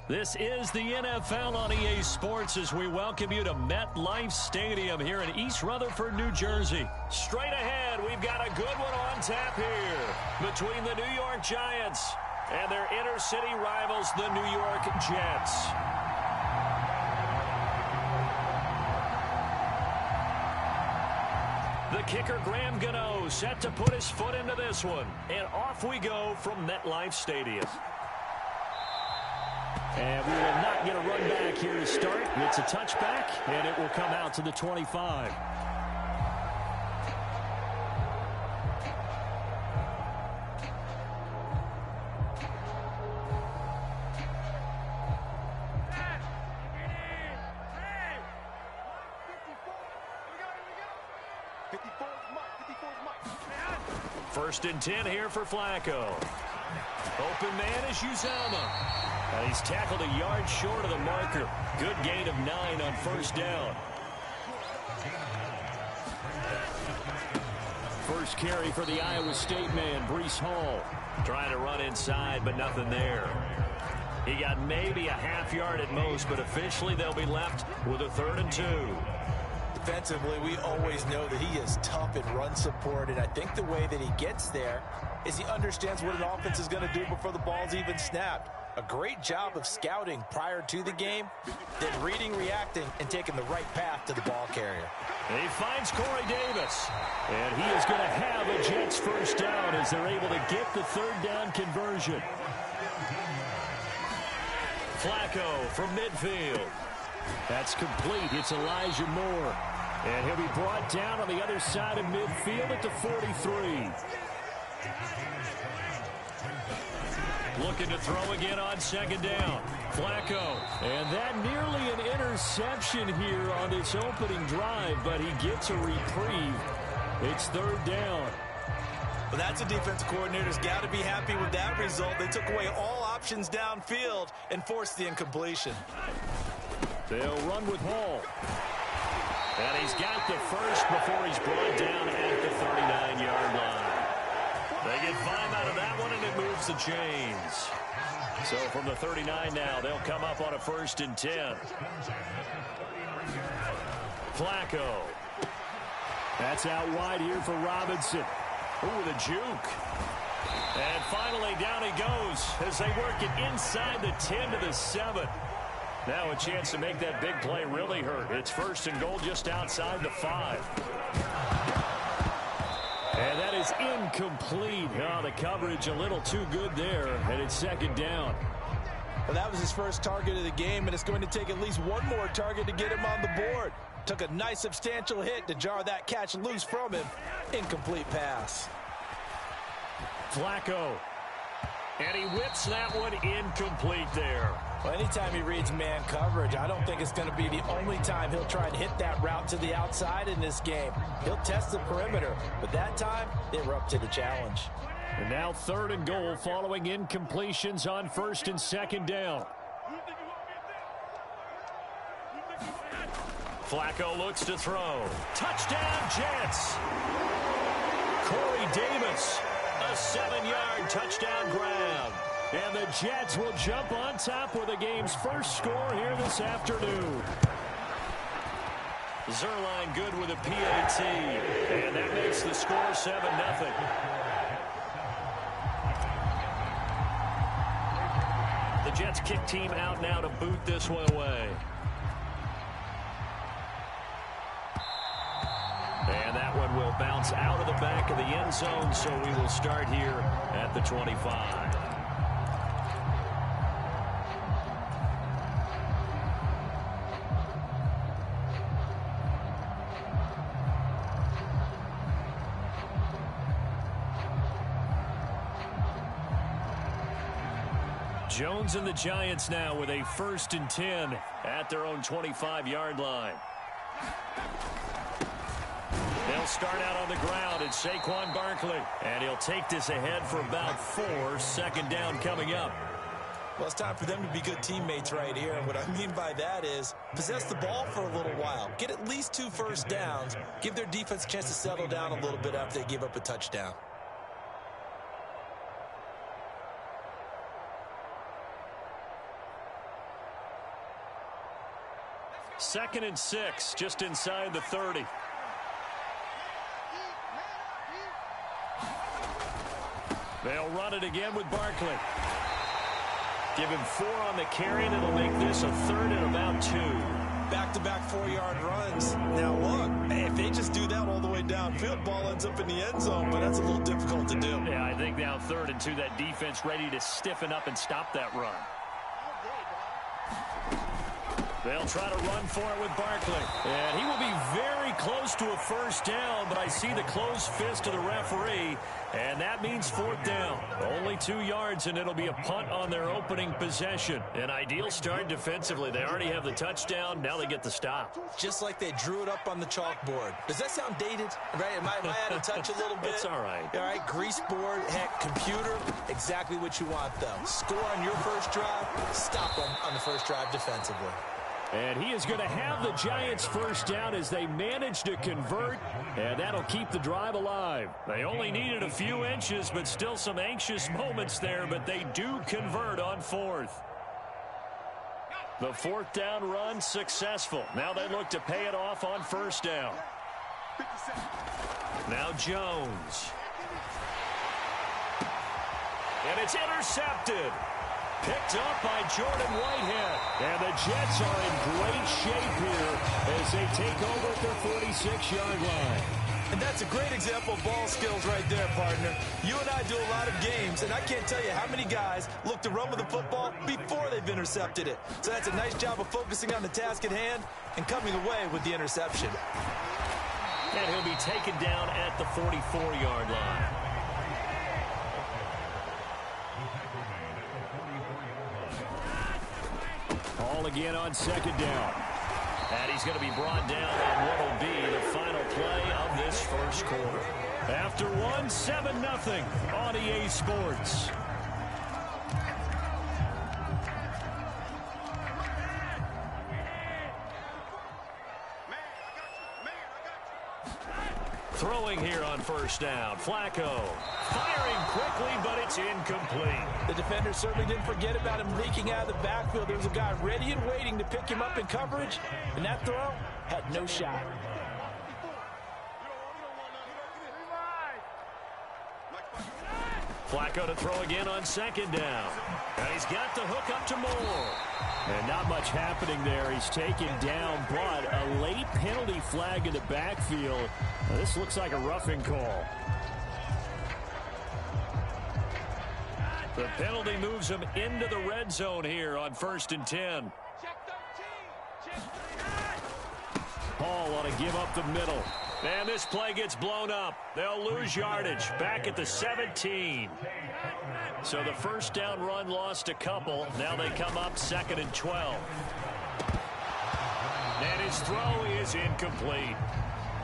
This is the NFL on EA Sports as we welcome you to MetLife Stadium here in East Rutherford, New Jersey. Straight ahead, we've got a good one on tap here between the New York Giants and their inner-city rivals, the New York Jets. The kicker, Graham Gano, set to put his foot into this one. And off we go from MetLife Stadium. And we will not get a run back here to start. It's a touchback, and it will come out to the 25. First and 10 here for Flacco. Open man is Uzama. And he's tackled a yard short of the marker. Good gain of 9 on first down. First carry for the Iowa State man, Breece Hall. Trying to run inside, but nothing there. He got maybe a half yard at most, but officially they'll be left with a 3rd and 2. Defensively, we always know that he is tough in run support, and I think the way that he gets there is he understands what an offense is going to do before the ball's even snapped. A great job of scouting prior to the game, then reading, reacting, and taking the right path to the ball carrier. He finds Corey Davis, and he is going to have a Jets first down as they're able to get the 3rd down conversion. Flacco from midfield. That's complete. It's Elijah Moore. And he'll be brought down on the other side of midfield at the 43. Looking to throw again on 2nd down. Flacco. And that nearly an interception here on its opening drive, but he gets a reprieve. It's 3rd down. Well, that's a defense coordinator's got to be happy with that result. They took away all options downfield and forced the incompletion. They'll run with Hall. And he's got the first before he's brought down at the 39-yard line. They get 5 out of that one, and it moves the chains. So from the 39 now, they'll come up on a 1st and 10. Flacco. That's out wide here for Robinson. Ooh, the juke. And finally, down he goes as they work it inside the 10 to the 7. Now a chance to make that big play really hurt. It's 1st and goal just outside the 5. And that is incomplete. Oh, the coverage a little too good there, and it's 2nd down. Well, that was his first target of the game, and it's going to take at least one more target to get him on the board. Took a nice substantial hit to jar that catch loose from him. Incomplete pass. Flacco. And he whips that one incomplete there. Well, anytime he reads man coverage, I don't think it's going to be the only time he'll try and hit that route to the outside in this game. He'll test the perimeter, but that time, they were up to the challenge. And now 3rd and goal following incompletions on 1st and 2nd down. Flacco looks to throw. Touchdown, Jets! Corey Davis, a 7-yard touchdown grab. And the Jets will jump on top with the game's first score here this afternoon. Zerline good with a PAT. And that makes the score 7-0. The Jets kick team out now to boot this one away. And that one will bounce out of the back of the end zone, so we will start here at the 25. Jones and the Giants now with a 1st and 10 at their own 25-yard line. They'll start out on the ground. It's Saquon Barkley. And he'll take this ahead for about 4. 2nd down coming up. Well, it's time for them to be good teammates right here. And what I mean by that is possess the ball for a little while. Get at least 2 first downs. Give their defense a chance to settle down a little bit after they give up a touchdown. 2nd and 6, just inside the 30. They'll run it again with Barkley. Give him 4 on the carry, and it'll make this a 3rd and about 2. Back-to-back 4-yard runs. Now look, if they just do that all the way downfield, ball ends up in the end zone, but that's a little difficult to do. Yeah, I think now 3rd and 2, that defense ready to stiffen up and stop that run. They'll try to run for it with Barkley. And he will be very close to a 1st down, but I see the closed fist of the referee, and that means 4th down. Only 2 yards, and it'll be a punt on their opening possession. An ideal start defensively. They already have the touchdown. Now they get the stop. Just like they drew it up on the chalkboard. Does that sound dated? Right? Am I out of touch a little bit? It's all right. All right, grease board, heck, computer, exactly what you want, though. Score on your first drive, stop them on the first drive defensively. And he is going to have the Giants' 1st down as they manage to convert, and that'll keep the drive alive. They only needed a few inches, but still some anxious moments there, but they do convert on 4th. The 4th down run successful. Now they look to pay it off on 1st down. Now Jones. And it's intercepted. Picked up by Jordan Whitehead. And the Jets are in great shape here as they take over at their 46-yard line. And that's a great example of ball skills right there, partner. You and I do a lot of games, and I can't tell you how many guys look to run with the football before they've intercepted it. So that's a nice job of focusing on the task at hand and coming away with the interception. And he'll be taken down at the 44-yard line. Ball again on 2nd down. And he's going to be brought down on what will be the final play of this 1st quarter. After 7-0 on EA Sports. Throwing here on 1st down. Flacco firing quickly, but it's incomplete. The defender certainly didn't forget about him leaking out of the backfield. There was a guy ready and waiting to pick him up in coverage, and that throw had no shot. Flacco to throw again on 2nd down. And he's got the hook up to Moore. And not much happening there. He's taken down, but a late penalty flag in the backfield. Now, this looks like a roughing call. The penalty moves him into the red zone here on 1st and 10. Hall ought to give up the middle. And this play gets blown up. They'll lose yardage back at the 17. So the 1st down run lost a couple. Now they come up 2nd and 12. And his throw is incomplete.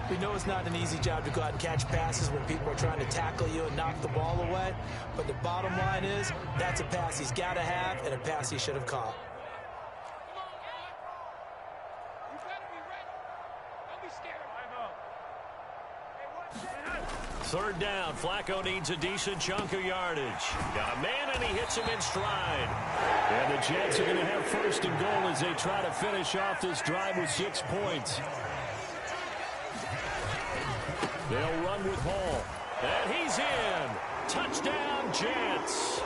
We know it's not an easy job to go out and catch passes when people are trying to tackle you and knock the ball away. But the bottom line is that's a pass he's got to have and a pass he should have caught. 3rd down. Flacco needs a decent chunk of yardage. Got a man, and he hits him in stride. And the Jets are going to have 1st and goal as they try to finish off this drive with 6 points. They'll run with Hall. And he's in. Touchdown, Jets.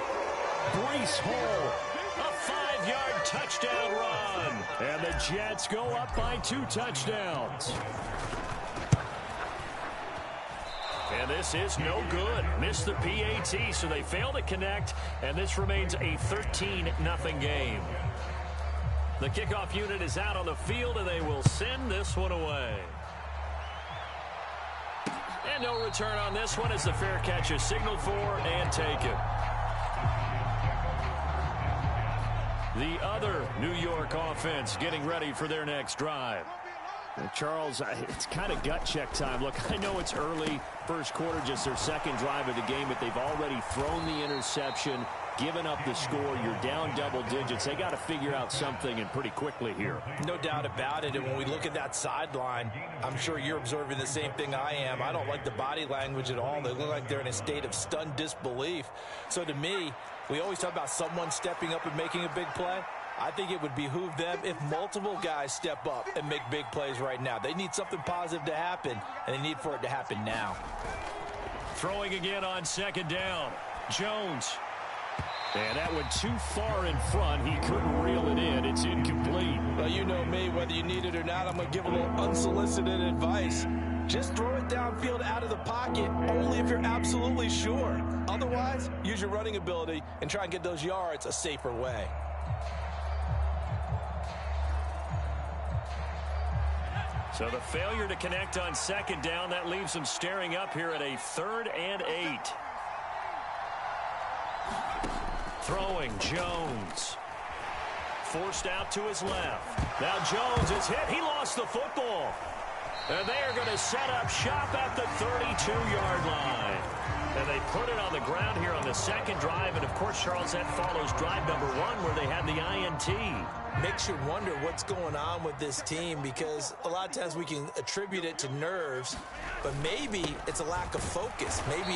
Breece Hall. A 5-yard touchdown run. And the Jets go up by 2 touchdowns. And this is no good. Missed the PAT, so they fail to connect, and this remains a 13-0 game. The kickoff unit is out on the field, and they will send this one away. And no return on this one as the fair catch is signaled for and taken. The other New York offense getting ready for their next drive. Charles, it's kind of gut check time. Look, I know it's early, 1st quarter, just their 2nd drive of the game, but they've already thrown the interception, given up the score. You're down double digits. They got to figure out something, and pretty quickly here. No doubt about it. And when we look at that sideline, I'm sure you're observing the same thing I am. I don't like the body language at all. They look like they're in a state of stunned disbelief. So to me, we always talk about someone stepping up and making a big play. I think it would behoove them if multiple guys step up and make big plays right now. They need something positive to happen, and they need for it to happen now. Throwing again on second down. Jones. And that went too far in front. He couldn't reel it in. It's incomplete. Well, you know me. Whether you need it or not, I'm going to give a little unsolicited advice. Just throw it downfield out of the pocket only if you're absolutely sure. Otherwise, use your running ability and try and get those yards a safer way. So the failure to connect on second down, that leaves them staring up here at a 3rd and 8. Throwing, Jones. Forced out to his left. Now Jones is hit. He lost the football. And they are going to set up shop at the 32-yard line. And they put it on the ground here on the second drive. And, of course, Charles, that follows drive number 1 where they had the INT. Makes you wonder what's going on with this team, because a lot of times we can attribute it to nerves, but maybe it's a lack of focus. Maybe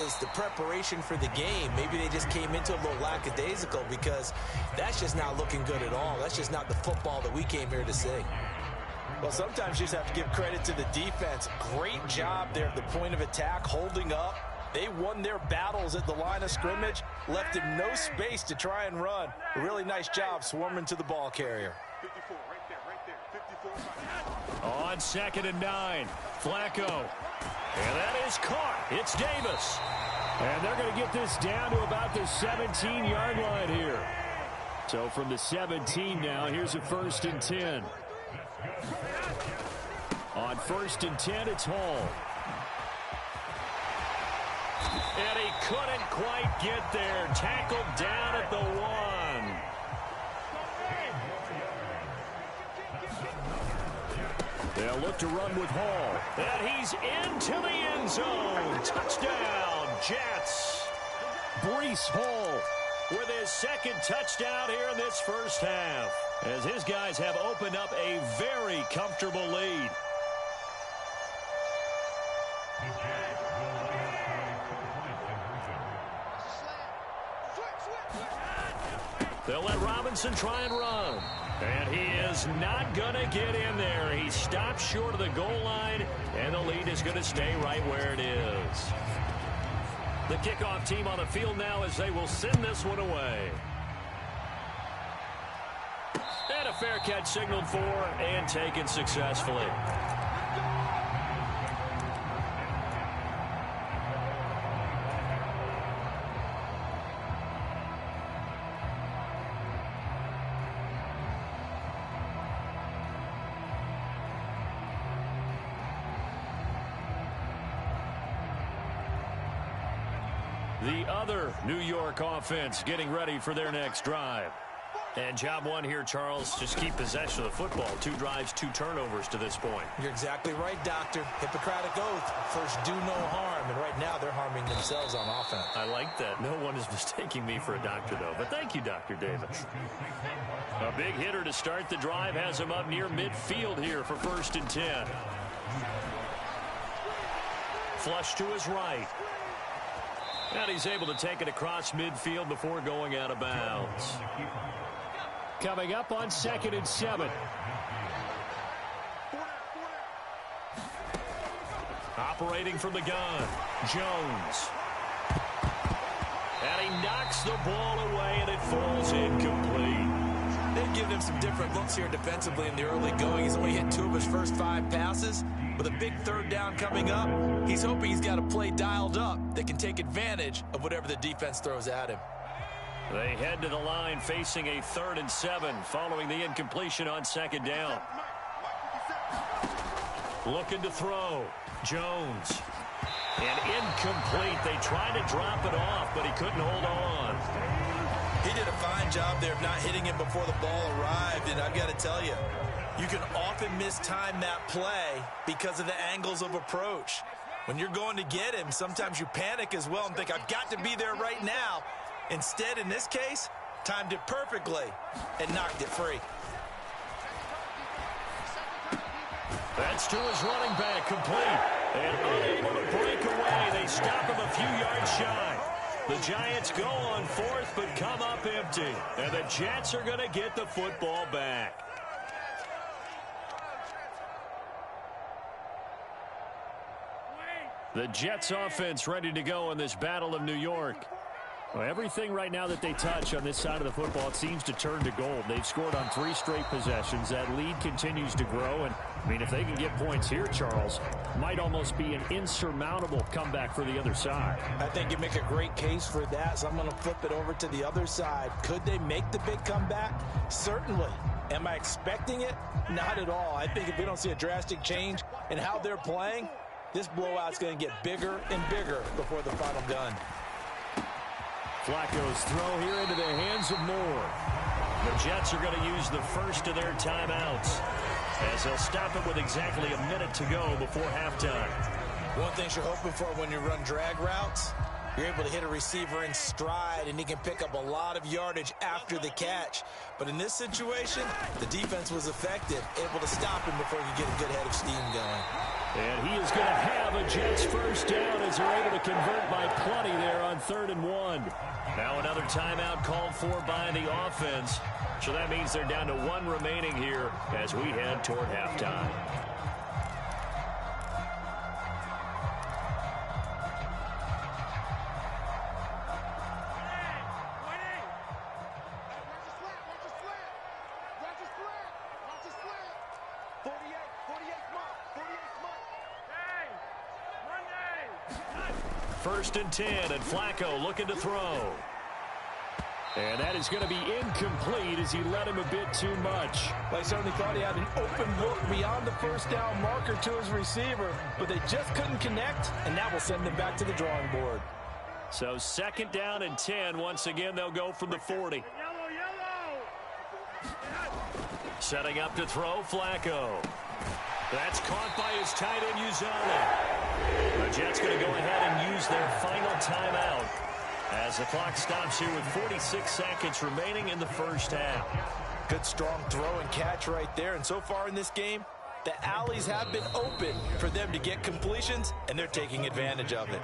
it's the preparation for the game. Maybe they just came into a little lackadaisical, because that's just not looking good at all. That's just not the football that we came here to see. Well, sometimes you just have to give credit to the defense. Great job there at the point of attack, holding up. They won their battles at the line of scrimmage, left him no space to try and run. A really nice job swarming to the ball carrier. 54, right there, 54. On 2nd and 9, Flacco. And that is caught. It's Davis. And they're going to get this down to about the 17-yard line here. So from the 17 now, here's a 1st and 10. On 1st and 10, it's Hall. And he couldn't quite get there. Tackled down at the 1. They'll look to run with Hall. And he's into the end zone. Touchdown, Jets. Breece Hall with his 2nd touchdown here in this first half, as his guys have opened up a very comfortable lead. They'll let Robinson try and run. And he is not going to get in there. He stopped short of the goal line, and the lead is going to stay right where it is. The kickoff team on the field now as they will send this one away. And a fair catch signaled for and taken successfully. The other New York offense getting ready for their next drive. And job 1 here, Charles, just keep possession of the football. 2 drives, 2 turnovers to this point. You're exactly right, Doctor. Hippocratic oath. First, do no harm. And right now, they're harming themselves on offense. I like that. No one is mistaking me for a doctor, though. But thank you, Dr. Davis. A big hitter to start the drive has him up near midfield here for 1st and 10. Flush to his right. And he's able to take it across midfield before going out of bounds. Coming up on 2nd and 7. Operating from the gun, Jones. And he knocks the ball away, and it falls incomplete. They've given him some different looks here defensively in the early going. He's only hit 2 of his first 5 passes. With a big 3rd down coming up, he's hoping he's got a play dialed up that can take advantage of whatever the defense throws at him. They head to the line facing a 3rd and 7 following the incompletion on 2nd down. Looking to throw. Jones. And incomplete. They tried to drop it off, but he couldn't hold on. He did a fine job there of not hitting him before the ball arrived, and I've got to tell you, you can often mistime that play because of the angles of approach. When you're going to get him, sometimes you panic as well and think, I've got to be there right now. Instead, in this case, timed it perfectly and knocked it free. That's to his running back, complete. And unable to break away. They stop him a few yards shy. The Giants go on fourth, but come up empty. And the Jets are going to get the football back. The Jets offense ready to go in this Battle of New York. Well, everything right now that they touch on this side of the football, it seems to turn to gold. They've scored on 3 straight possessions. That lead continues to grow. And, I mean, if they can get points here, Charles, might almost be an insurmountable comeback for the other side. I think you make a great case for that, so I'm going to flip it over to the other side. Could they make the big comeback? Certainly. Am I expecting it? Not at all. I think if we don't see a drastic change in how they're playing, this blowout's going to get bigger and bigger before the final gun. Flacco's throw here into the hands of Moore. The Jets are going to use the first of their timeouts as they'll stop it with exactly a minute to go before halftime. One thing you're hoping for when you run drag routes, you're able to hit a receiver in stride, and he can pick up a lot of yardage after the catch. But in this situation, the defense was effective, able to stop him before he could get a good head of steam going. And he is going to have a Jets first down as they're able to convert by plenty there on 3rd and 1. Now another timeout called for by the offense. So that means they're down to 1 remaining here as we head toward halftime. First and 10, and Flacco looking to throw. And that is going to be incomplete as he led him a bit too much. Well, I certainly thought he had an open look beyond the first down marker to his receiver, but they just couldn't connect, and that will send them back to the drawing board. So 2nd down and 10. Once again, they'll go from the 40. Setting up to throw, Flacco. That's caught by his tight end, Uzana. The Jets going to go ahead and use their final timeout as the clock stops here with 46 seconds remaining in the first half. Good strong throw and catch right there. And so far in this game, the alleys have been open for them to get completions, and they're taking advantage of it.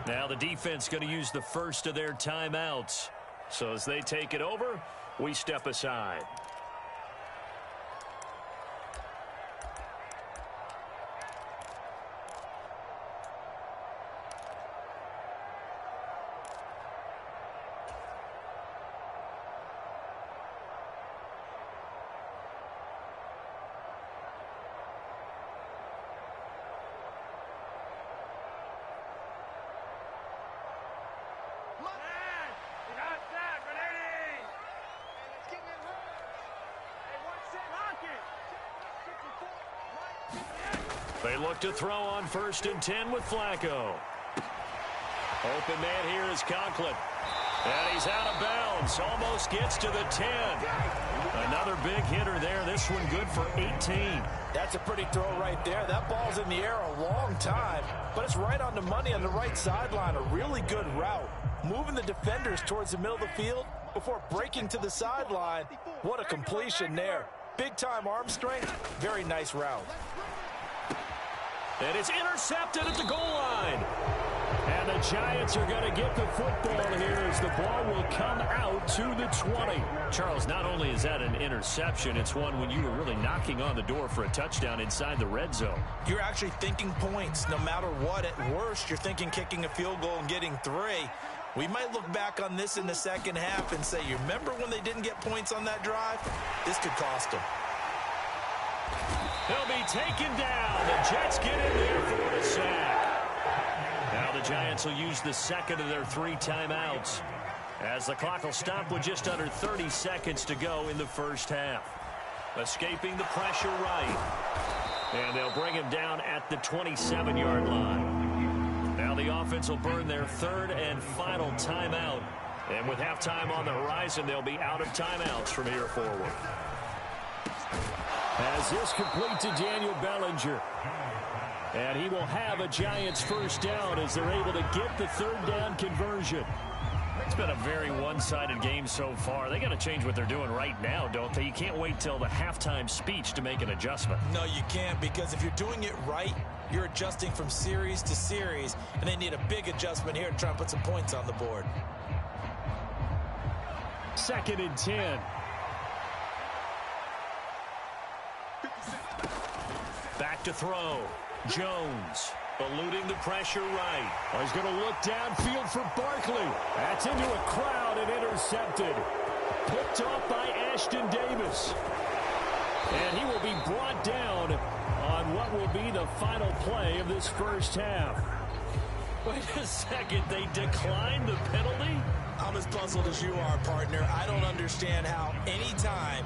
Now the defense going to use the first of their timeouts. So as they take it over, we step aside. They look to throw on 1st and 10 with Flacco. Open man here is Conklin. And he's out of bounds. Almost gets to the 10. Another big hitter there. This one good for 18. That's a pretty throw right there. That ball's in the air a long time, but it's right on the money on the right sideline. A really good route. Moving the defenders towards the middle of the field before breaking to the sideline. What a completion there. Big-time arm strength. Very nice route. And it's intercepted at the goal line. And the Giants are going to get the football here as the ball will come out to the 20. Charles, not only is that an interception, it's one when you were really knocking on the door for a touchdown inside the red zone. You're actually thinking points no matter what. At worst, you're thinking kicking a field goal and getting 3. We might look back on this in the second half and say, you remember when they didn't get points on that drive? This could cost them. He'll be taken down. The Jets get in there for the sack. Now the Giants will use the 2nd of their 3 timeouts as the clock will stop with just under 30 seconds to go in the first half. Escaping the pressure right. And they'll bring him down at the 27-yard line. Now the offense will burn their 3rd and final timeout. And with halftime on the horizon, they'll be out of timeouts from here forward. As this complete to Daniel Bellinger. And he will have a Giants first down as they're able to get the 3rd down conversion. It's been a very one-sided game so far. They got to change what they're doing right now, don't they? You can't wait till the halftime speech to make an adjustment. No, you can't, because if you're doing it right, You're adjusting from series to series, and they need a big adjustment here to try and put some points on the board. 2nd and 10. Back to throw. Jones eluding the pressure right. He's going to look downfield for Barkley. That's into a crowd and intercepted. Picked off by Ashton Davis. And he will be brought down on what will be the final play of this first half. Wait a second, they declined the penalty? I'm as puzzled as you are, partner. I don't understand how anytime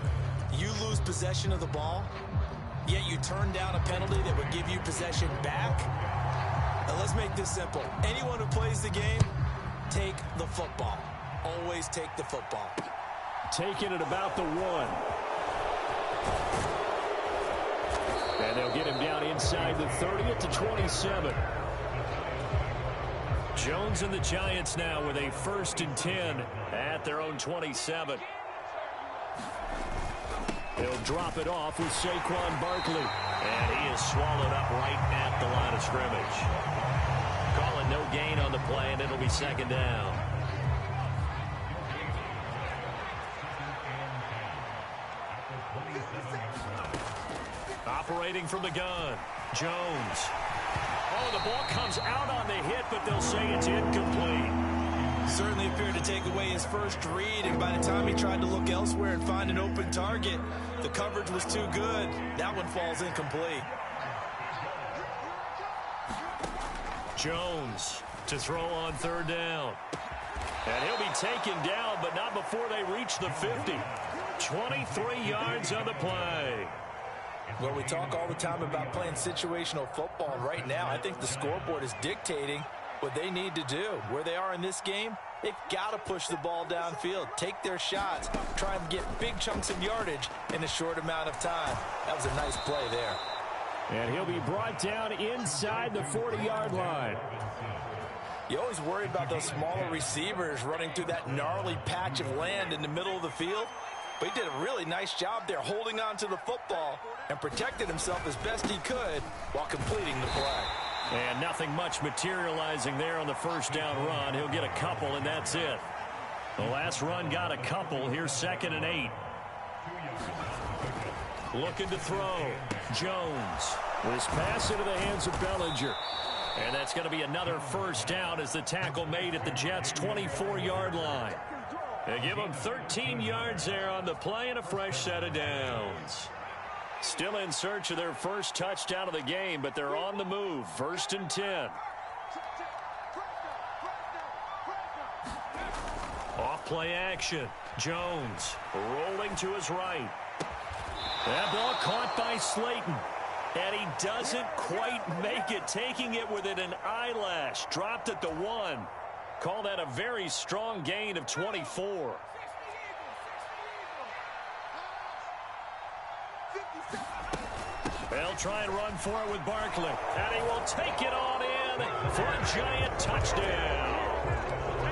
you lose possession of the ball, yet you turn down a penalty that would give you possession back. Now let's make this simple. Anyone who plays the game, take the football. Always take the football. Taking it about the 1. And they'll get him down inside the 30 at the 27. Jones and the Giants now with a 1st and 10 at their own 27. He'll drop it off with Saquon Barkley. And he is swallowed up right at the line of scrimmage. Calling no gain on the play, and it'll be 2nd down. Operating from the gun, Jones. Oh, the ball comes out on the hit, but they'll say it's incomplete. Certainly appeared to take away his first read, and by the time he tried to look elsewhere and find an open target, the coverage was too good. That one falls incomplete. Jones to throw on 3rd down. And he'll be taken down, but not before they reach the 50. 23 yards on the play. Well, we talk all the time about playing situational football. Right now, I think the scoreboard is dictating what they need to do. Where they are in this game, they've got to push the ball downfield, take their shots, try and get big chunks of yardage in a short amount of time. That was a nice play there. And he'll be brought down inside the 40-yard line. You always worry about those smaller receivers running through that gnarly patch of land in the middle of the field. But he did a really nice job there holding on to the football and protected himself as best he could while completing the play. And nothing much materializing there on the 1st down run. He'll get a couple, and that's it. The last run got a couple. Here's 2nd and 8. Looking to throw. Jones. This pass into the hands of Bellinger. And that's going to be another 1st down as the tackle made at the Jets' 24-yard line. They give them 13 yards there on the play and a fresh set of downs. Still in search of their first touchdown of the game, but they're on the move. 1st and 10. Off play action. Jones rolling to his right. That ball caught by Slayton. And he doesn't quite make it, taking it within an eyelash. Dropped at the 1. Call that a very strong gain of 24. They'll try and run for it with Barkley. And he will take it on in for a Giant touchdown.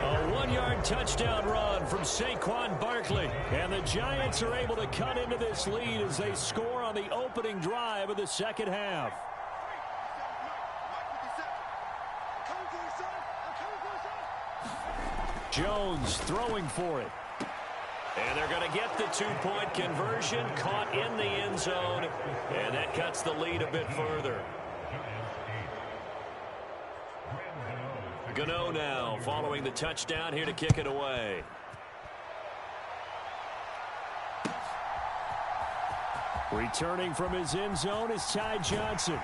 A 1-yard touchdown run from Saquon Barkley. And the Giants are able to cut into this lead as they score on the opening drive of the 2nd half. Jones throwing for it. And they're going to get the 2-point conversion, caught in the end zone, and that cuts the lead a bit further. Gano now following the touchdown here to kick it away. Returning from his end zone is Ty Johnson.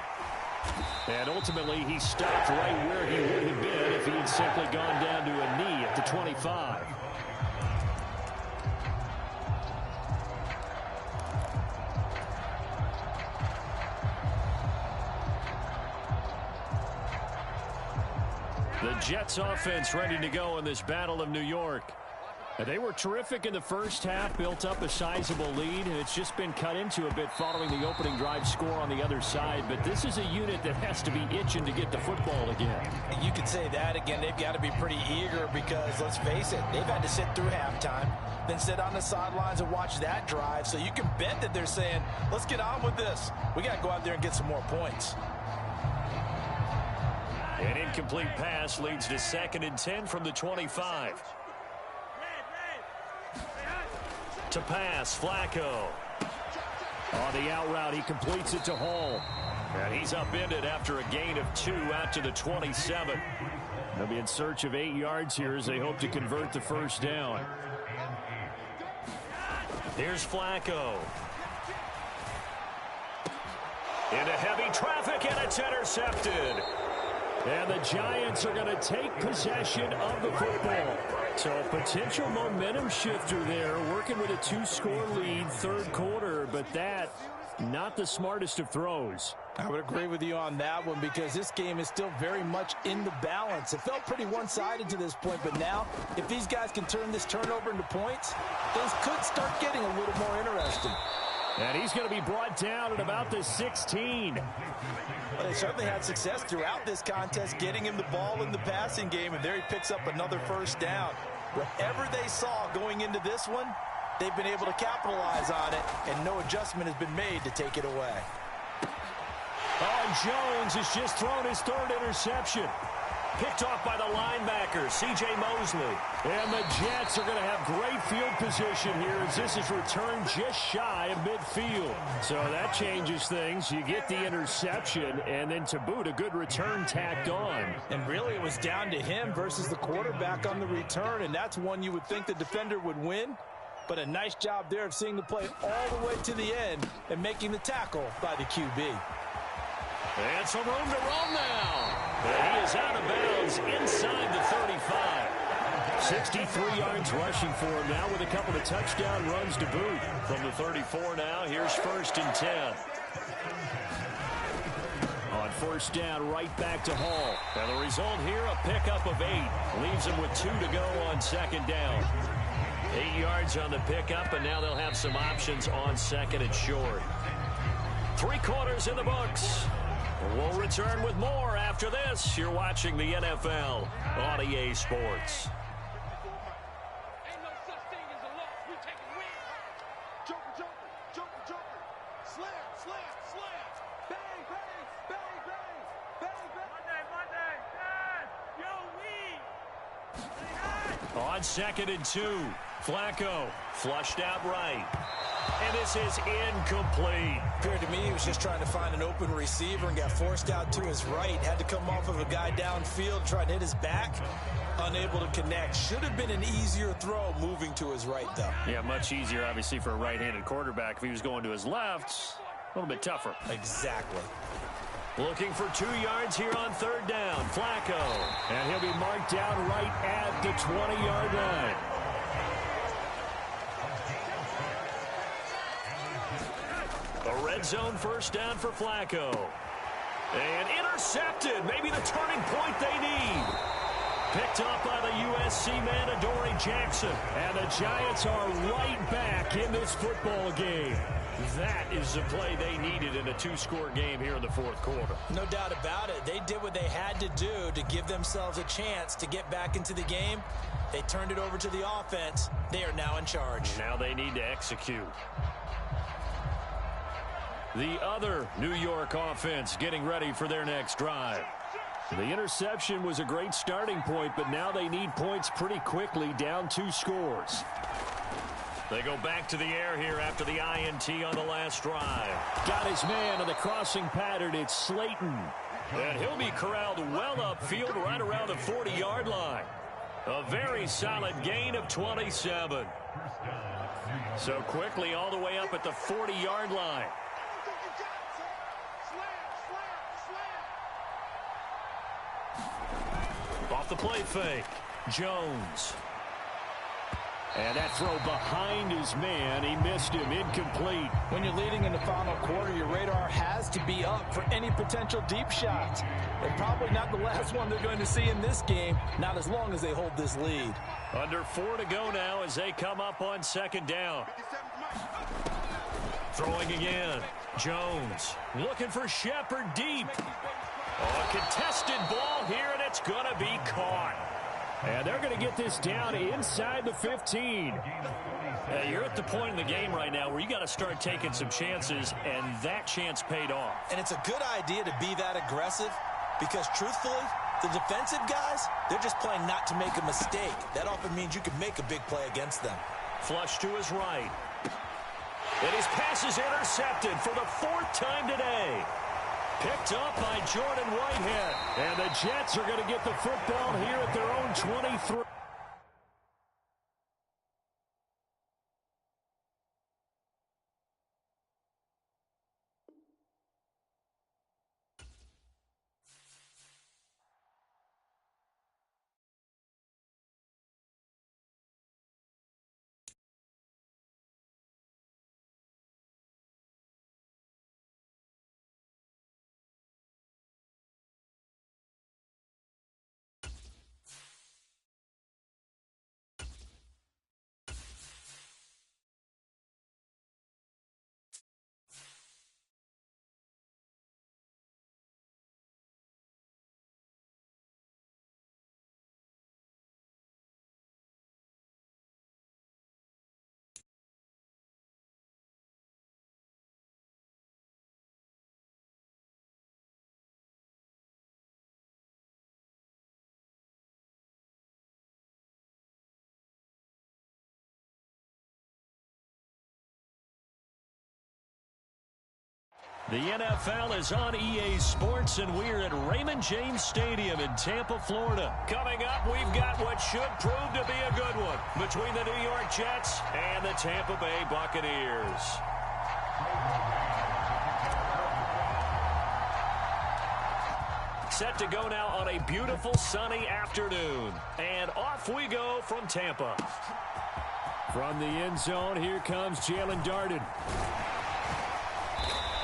And ultimately, he stopped right where he would have been if he had simply gone down to a knee at the 25. The Jets offense ready to go in this Battle of New York. They were terrific in the first half, built up a sizable lead, and it's just been cut into a bit following the opening drive score on the other side. But this is a unit that has to be itching to get the football again. You could say that again. They've got to be pretty eager because, let's face it, they've had to sit through halftime, then sit on the sidelines and watch that drive. So you can bet that they're saying, let's get on with this. We got to go out there and get some more points. An incomplete pass leads to 2nd and 10 from the 25. To pass, Flacco. On the out route, he completes it to Hall. And he's upended after a gain of 2 out to the 27. They'll be in search of 8 yards here as they hope to convert the first down. Here's Flacco. Into heavy traffic, and it's intercepted. And the Giants are going to take possession of the football. So a potential momentum shifter there, working with a 2-score lead, 3rd quarter, but that, not the smartest of throws. I would agree with you on that one because this game is still very much in the balance. It felt pretty one-sided to this point, but now if these guys can turn this turnover into points, things could start getting a little more interesting. And he's going to be brought down at about the 16. Well, they certainly had success throughout this contest getting him the ball in the passing game, and there he picks up another first down. Whatever they saw going into this one, they've been able to capitalize on it, and no adjustment has been made to take it away. Oh, and Jones has just thrown his 3rd interception. Picked off by the linebacker, C.J. Mosley. And the Jets are going to have great field position here as this is returned just shy of midfield. So that changes things. You get the interception, and then to boot, a good return tacked on. And really it was down to him versus the quarterback on the return, and that's one you would think the defender would win. But a nice job there of seeing the play all the way to the end and making the tackle by the QB. And some room to roam now. And he is out of bounds inside the 35. 63 yards rushing for him now with a couple of touchdown runs to boot. From the 34 now, here's 1st and 10. On 1st down, right back to Hall. And the result here, a pickup of 8. Leaves him with 2 to go on 2nd down. 8 yards on the pickup, and now they'll have some options on 2nd and short. 3 quarters in the books. We'll return with more after this. You're watching the NFL on EA Sports. Ain't no such thing as a loss. We take a win. Joker, joker, joker, joker. Slam, slam, slam. Bang, bang, bang, bang. Bang, bang. Monday, Dad. Yo, we. On 2nd and 2, Flacco flushed out right. And this is incomplete. Appeared to me he was just trying to find an open receiver and got forced out to his right. Had to come off of a guy downfield, trying to hit his back. Unable to connect. Should have been an easier throw moving to his right, though. Yeah, much easier, obviously, for a right-handed quarterback. If he was going to his left, a little bit tougher. Exactly. Looking for 2 yards here on 3rd down. Flacco. And he'll be marked down right at the 20-yard line. A red zone 1st down for Flacco. And intercepted. Maybe the turning point they need. Picked up by the USC man, Adoree Jackson. And the Giants are right back in this football game. That is the play they needed in a 2-score game here in the 4th quarter. No doubt about it. They did what they had to do to give themselves a chance to get back into the game. They turned it over to the offense. They are now in charge. Now they need to execute. The other New York offense getting ready for their next drive. The interception was a great starting point, but now they need points pretty quickly, down 2 scores. They go back to the air here after the INT on the last drive. Got his man on the crossing pattern. It's Slayton. And he'll be corralled well upfield right around the 40-yard line. A very solid gain of 27. So quickly all the way up at the 40-yard line. Off the play fake, Jones. And that throw behind his man. He missed him, incomplete. When you're leading in the final quarter, your radar has to be up for any potential deep shots. And probably not the last one they're going to see in this game, not as long as they hold this lead. Under 4 to go now as they come up on 2nd down. Throwing again, Jones looking for Shepard deep. Oh, a contested ball here, and it's going to be caught. And they're going to get this down inside the 15. You're at the point in the game right now where you got to start taking some chances, and that chance paid off. And it's a good idea to be that aggressive because, truthfully, The defensive guys, they're just playing not to make a mistake. That often means you can make a big play against them. Flush to his right. And his pass is intercepted for the 4th time today. Picked up by Jordan Whitehead. And the Jets are going to get the football here at their own 23. The NFL is on EA Sports, and we're at Raymond James Stadium in Tampa, Florida. Coming up, we've got what should prove to be a good one between the New York Jets and the Tampa Bay Buccaneers. Set to go now on a beautiful sunny afternoon. And off we go from Tampa. From the end zone, here comes Jalen Darden.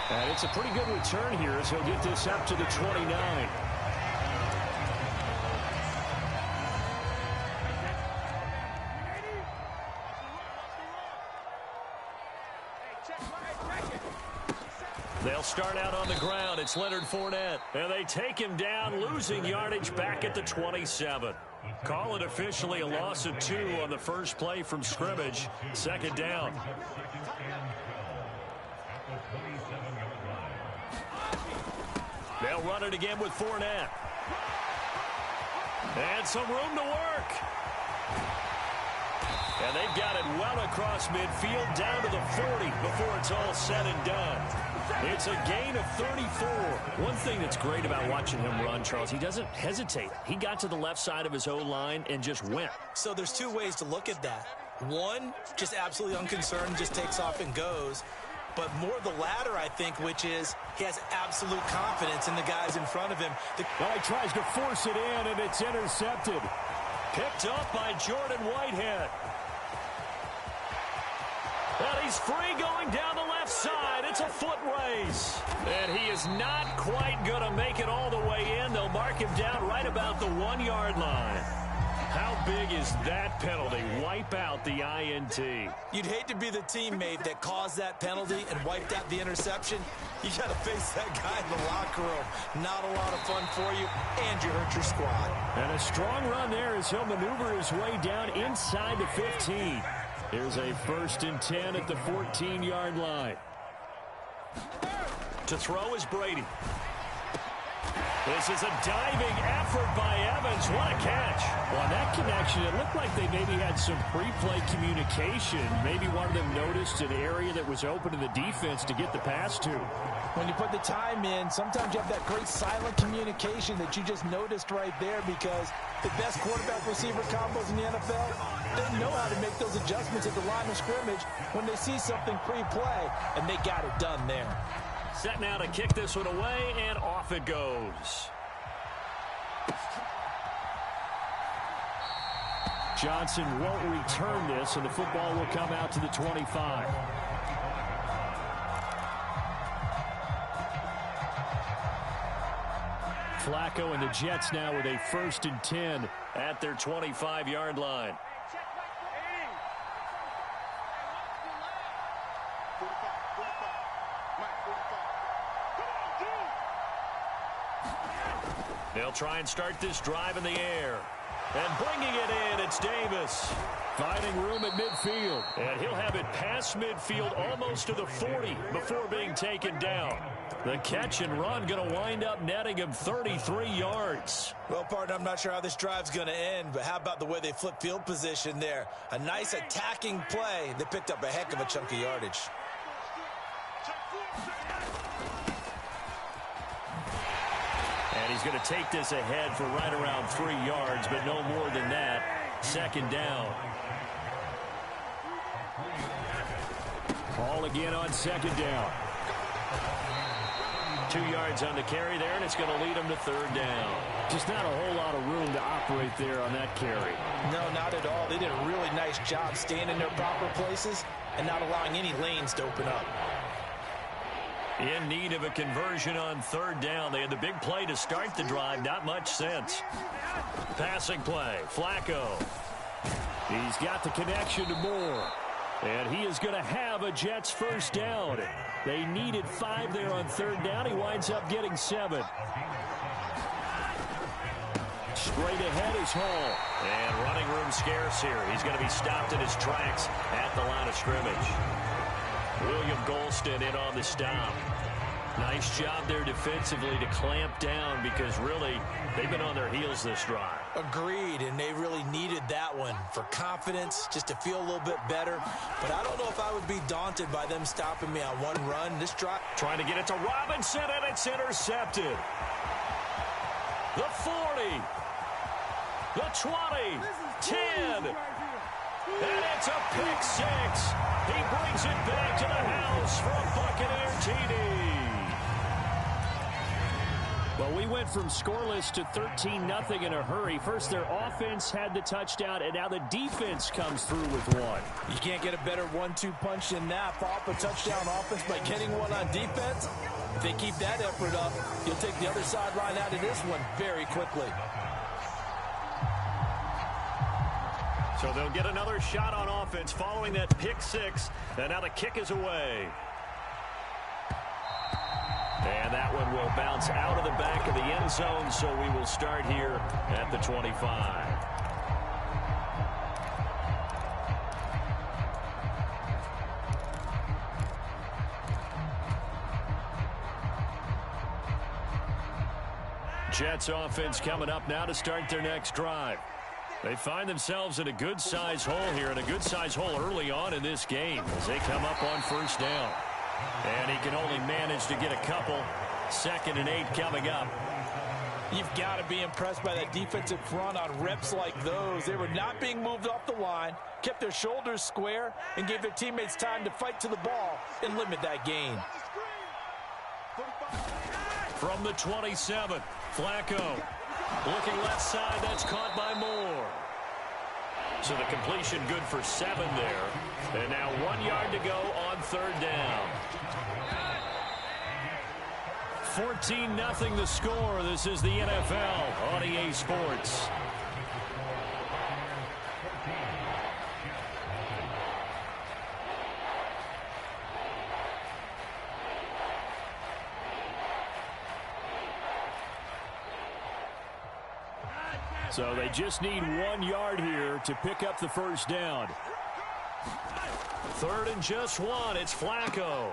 And it's a pretty good return here as he'll get this up to the 29. They'll start out on the ground. It's Leonard Fournette. And they take him down, losing yardage back at the 27. Call it officially a loss of 2 on the first play from scrimmage. 2nd down. They'll run it again with Fournette. And some room to work. And they've got it well across midfield down to the 40 before it's all said and done. It's a gain of 34. One thing that's great about watching him run, Charles, he doesn't hesitate. He got to the left side of his O-line and just went. So there's 2 ways to look at that. One, just absolutely unconcerned, just takes off and goes. But more the latter, I think, which is he has absolute confidence in the guys in front of him. Well, he tries to force it in, and it's intercepted. Picked up by Jordan Whitehead. And he's free going down the left side. It's a foot race. And he is not quite going to make it all the way in. They'll mark him down right about the 1-yard line. How big is that penalty? Wipe out the INT. You'd hate to be the teammate that caused that penalty and wiped out the interception. You got to face that guy in the locker room. Not a lot of fun for you, and you hurt your squad. And a strong run there as he'll maneuver his way down inside the 15. Here's a 1st and 10 at the 14-yard line. To throw is Brady. This is a diving effort by Evans. What a catch. Well, that connection, it looked like they maybe had some pre-play communication. Maybe one of them noticed an area that was open to the defense to get the pass to. When you put the time in, sometimes you have that great silent communication that you just noticed right there, because the best quarterback-receiver combos in the NFL, they know how to make those adjustments at the line of scrimmage when they see something pre-play, and they got it done there. Set now to kick this one away, and off it goes. Johnson won't return this, and the football will come out to the 25. Flacco and the Jets now with a 1st and 10 at their 25-yard line. They'll try and start this drive in the air. And bringing it in, it's Davis. Finding room at midfield. And he'll have it past midfield almost to the 40 before being taken down. The catch and run going to wind up netting him 33 yards. Well, partner, I'm not sure how this drive's going to end, but how about the way they flip field position there? A nice attacking play. They picked up a heck of a chunk of yardage. And he's going to take this ahead for right around 3 yards, but no more than that. Second down. Ball again on second down. 2 yards on the carry there, and it's going to lead him to third down. Just not a whole lot of room to operate there on that carry. No, not at all. They did a really nice job staying in their proper places and not allowing any lanes to open up. In need of a conversion on third down. They had the big play to start the drive. Not much sense. Passing play. Flacco. He's got the connection to Moore. And he is going to have a Jets first down. They needed 5 there on third down. He winds up getting 7. Straight ahead is Hall. And running room scarce here. He's going to be stopped in his tracks at the line of scrimmage. William Golston in on the stop. Nice job there defensively to clamp down because really they've been on their heels this drive. Agreed, and they really needed that one for confidence, just to feel a little bit better. But I don't know if I would be daunted by them stopping me on one run. This drive. Trying to get it to Robinson, and it's intercepted. The 40. The 20. 10. And it's a pick 6. He brings it back to the house for a Buccaneer TD. Well, we went from scoreless to 13-0 in a hurry. First, their offense had the touchdown, and now the defense comes through with one. You can't get a better 1-2 punch than that. Off a touchdown offense by getting one on defense. If they keep that effort up, you'll take the other sideline out of this one very quickly. So they'll get another shot on offense following that pick 6, and now the kick is away. And that one will bounce out of the back of the end zone, so we will start here at the 25. Jets offense coming up now to start their next drive. They find themselves in a good-size hole here, and a good-size hole early on in this game as they come up on first down. And he can only manage to get a couple. 2nd and 8 coming up. You've got to be impressed by that defensive front on reps like those. They were not being moved off the line, kept their shoulders square, and gave their teammates time to fight to the ball and limit that gain. From the 27, Flacco. Looking left side, that's caught by Moore. So the completion good for 7 there. And now 1 yard to go on third down. 14-0 the score. This is the NFL on EA Sports. So they just need 1 yard here to pick up the first down. 3rd and just 1. It's Flacco.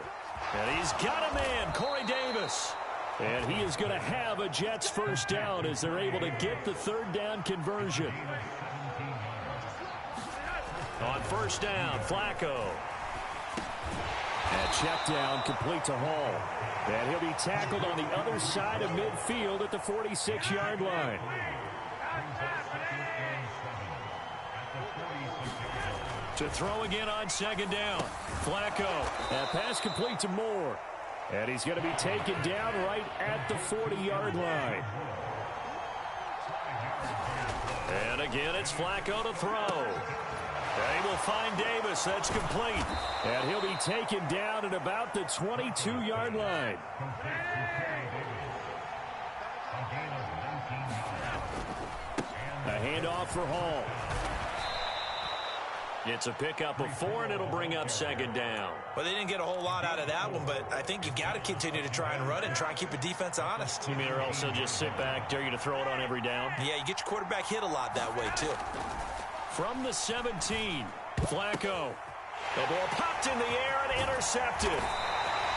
And he's got a man, Corey Davis. And he is going to have a Jets first down as they're able to get the third down conversion. On first down, Flacco. And check down complete to Hall. And he'll be tackled on the other side of midfield at the 46-yard line. To throw again on second down. Flacco. That pass complete to Moore. And he's going to be taken down right at the 40-yard line. And again, it's Flacco to throw. And he will find Davis. That's complete. And he'll be taken down at about the 22-yard line. A handoff for Hall. It's a pickup of 4, and it'll bring up second down. Well, they didn't get a whole lot out of that one, but I think you've got to continue to try and run and try and keep the defense honest. You mean or also just sit back, dare you to throw it on every down? Yeah, you get your quarterback hit a lot that way, too. From the 17, Flacco. The ball popped in the air and intercepted.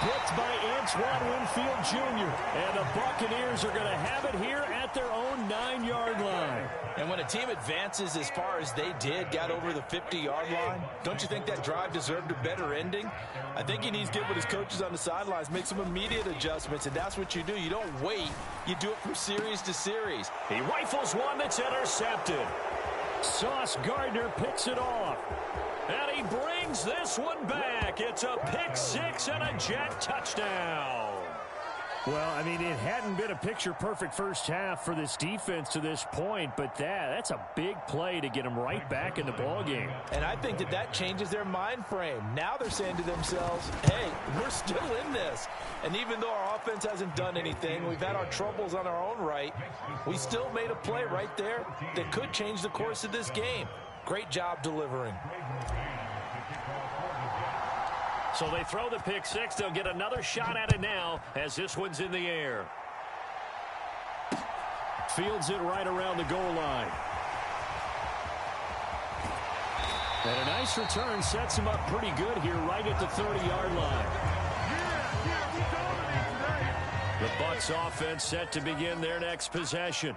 Picked by Antoine Winfield Jr. And the Buccaneers are going to have it here at their own 9-yard line. And when a team advances as far as they did, got over the 50-yard line, don't you think that drive deserved a better ending? I think he needs to get with his coaches on the sidelines, make some immediate adjustments, and that's what you do. You don't wait. You do it from series to series. He rifles one that's intercepted. Sauce Gardner picks it off. And he brings this one back. It's a pick-6 and a Jet touchdown. Well, I mean, it hadn't been a picture-perfect first half for this defense to this point, but that's a big play to get them right back in the ballgame. And I think that changes their mind frame. Now they're saying to themselves, hey, we're still in this. And even though our offense hasn't done anything, we've had our troubles on our own right, we still made a play right there that could change the course of this game. Great job delivering. So they throw the pick-6. They'll get another shot at it now as this one's in the air. Fields it right around the goal line. And a nice return sets him up pretty good here right at the 30-yard line. The Bucs offense set to begin their next possession.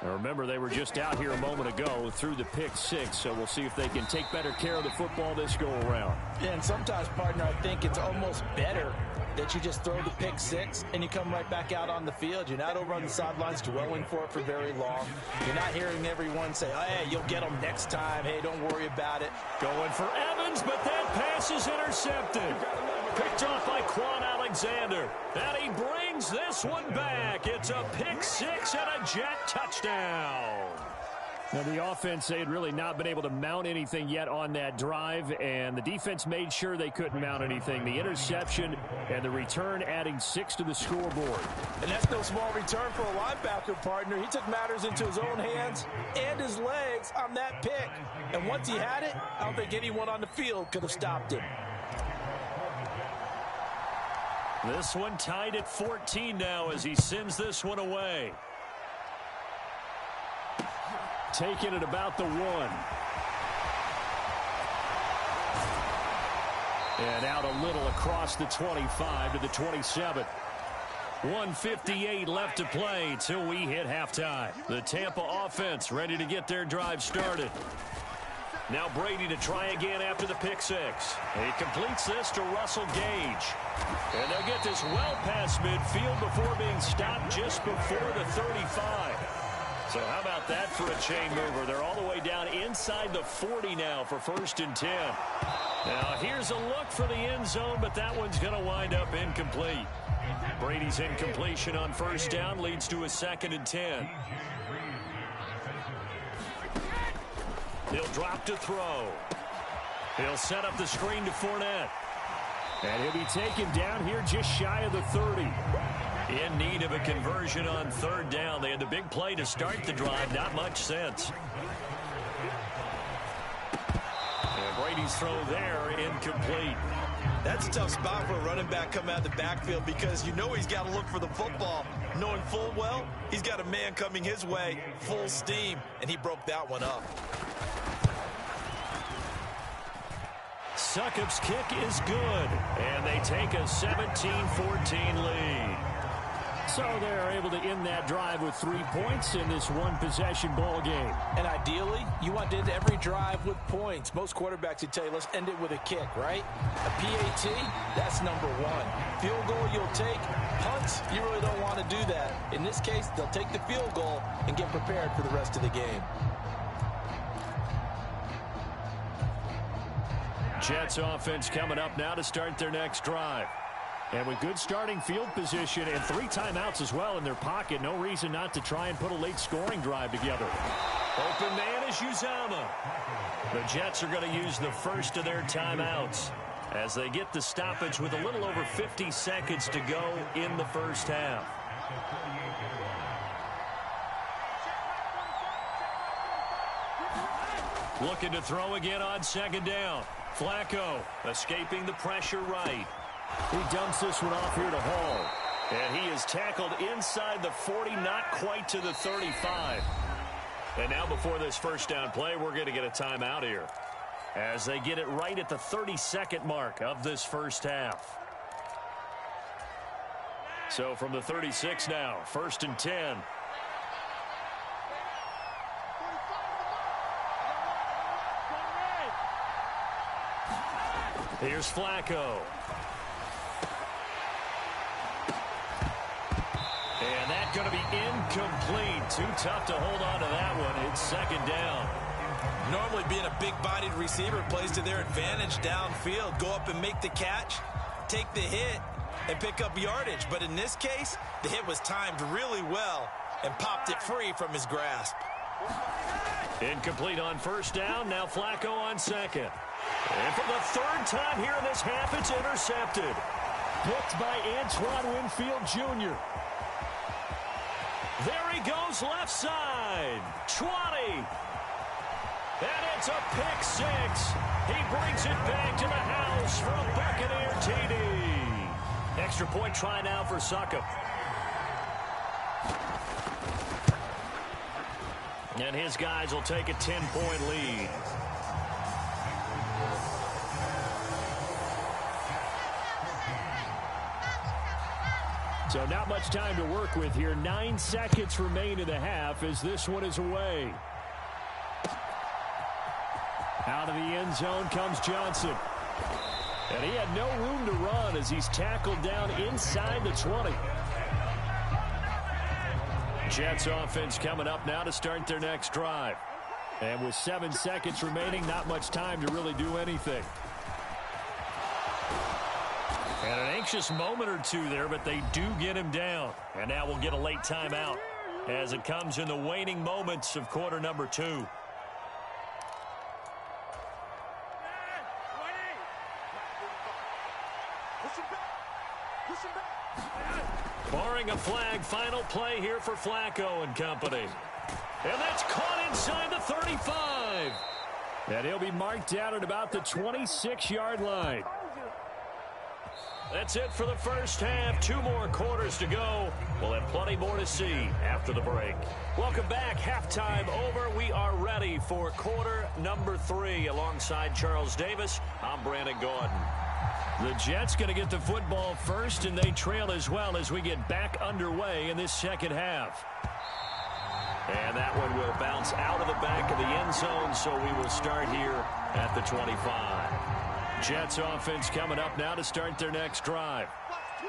Now remember, they were just out here a moment ago through the pick-6, so we'll see if they can take better care of the football this go-around. Yeah, and sometimes, partner, I think it's almost better that you just throw the pick-6 and you come right back out on the field. You're not over on the sidelines dwelling for it for very long. You're not hearing everyone say, oh, hey, you'll get them next time. Hey, don't worry about it. Going for Evans, but that pass is intercepted. Picked off by Quan Alexander. And he brings this one back. It's a pick-6 and a Jet touchdown. Now, the offense, they had really not been able to mount anything yet on that drive, and the defense made sure they couldn't mount anything. The interception and the return adding 6 to the scoreboard. And that's no small return for a linebacker, partner. He took matters into his own hands and his legs on that pick. And once he had it, I don't think anyone on the field could have stopped him. This one tied at 14 now as he sends this one away. Taking it about the 1. And out a little across the 25 to the 27. 1:58 left to play till we hit halftime. The Tampa offense ready to get their drive started. Now Brady to try again after the pick-6. He completes this to Russell Gage. And they'll get this well past midfield before being stopped just before the 35. So how about that for a chain mover? They're all the way down inside the 40 now for 1st and 10. Now here's a look for the end zone, but that one's going to wind up incomplete. Brady's incompletion on 1st down leads to a 2nd and 10. He'll drop to throw. He'll set up the screen to Fournette. And he'll be taken down here just shy of the 30. In need of a conversion on 3rd down. They had the big play to start the drive. Not much sense. And Brady's throw there incomplete. That's a tough spot for a running back coming out of the backfield because you know he's got to look for the football, knowing full well he's got a man coming his way full steam, and he broke that one up. Succop's kick is good, and they take a 17-14 lead. So they're able to end that drive with 3 points in this one-possession ball game. And ideally, you want to end every drive with points. Most quarterbacks would tell you, let's end it with a kick, right? A PAT, that's number 1. Field goal you'll take. Punts, you really don't want to do that. In this case, they'll take the field goal and get prepared for the rest of the game. Jets offense coming up now to start their next drive. And with good starting field position and 3 timeouts as well in their pocket, no reason not to try and put a late scoring drive together. Open man is Uzomah. The Jets are going to use the first of their timeouts as they get the stoppage with a little over 50 seconds to go in the first half. Looking to throw again on 2nd down. Flacco escaping the pressure right. He dumps this one off here to Hall. And he is tackled inside the 40, not quite to the 35. And now before this first down play, we're going to get a timeout here as they get it right at the 30-second mark of this first half. So from the 36 now, 1st and 10. Here's Flacco. And that's going to be incomplete. Too tough to hold on to that one. It's 2nd down. Normally being a big-bodied receiver plays to their advantage downfield. Go up and make the catch, take the hit, and pick up yardage. But in this case, the hit was timed really well and popped it free from his grasp. Incomplete on 1st down. Now Flacco on 2nd. And for the 3rd time here in this half, it's intercepted. Picked by Antoine Winfield Jr. There he goes left side. 20. And it's a pick 6. He brings it back to the house for a Buccaneer TD. Extra point try now for Succop. And his guys will take a 10-point lead. So not much time to work with here. 9 seconds remain in the half as this one is away. Out of the end zone comes Johnson. And he had no room to run as he's tackled down inside the 20. Jets offense coming up now to start their next drive. And with 7 seconds remaining, not much time to really do anything. And an anxious moment or two there, but they do get him down. And now we'll get a late timeout as it comes in the waning moments of quarter number 2. Barring a flag, final play here for Flacco and company. And that's caught inside the 35. And he'll be marked down at about the 26-yard line. That's it for the first half. 2 more quarters to go. We'll have plenty more to see after the break. Welcome back. Halftime over. We are ready for quarter number 3. Alongside Charles Davis, I'm Brandon Gordon. The Jets going to get the football first, and they trail as well as we get back underway in this second half. And that one will bounce out of the back of the end zone, so we will start here at the 25. Jets offense coming up now to start their next drive.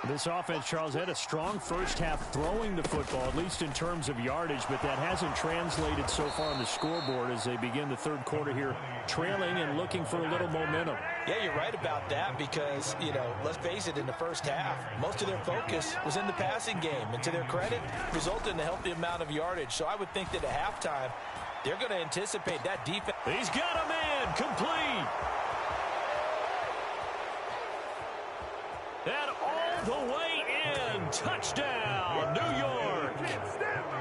This offense, Charles, had a strong first half throwing the football, at least in terms of yardage, but that hasn't translated so far on the scoreboard as they begin the 3rd quarter here, trailing and looking for a little momentum. Yeah, you're right about that because, let's face it, in the first half, most of their focus was in the passing game. And to their credit, resulted in a healthy amount of yardage. So I would think that at halftime, they're going to anticipate that defense. He's got a man complete. And all the way in. Touchdown, New York.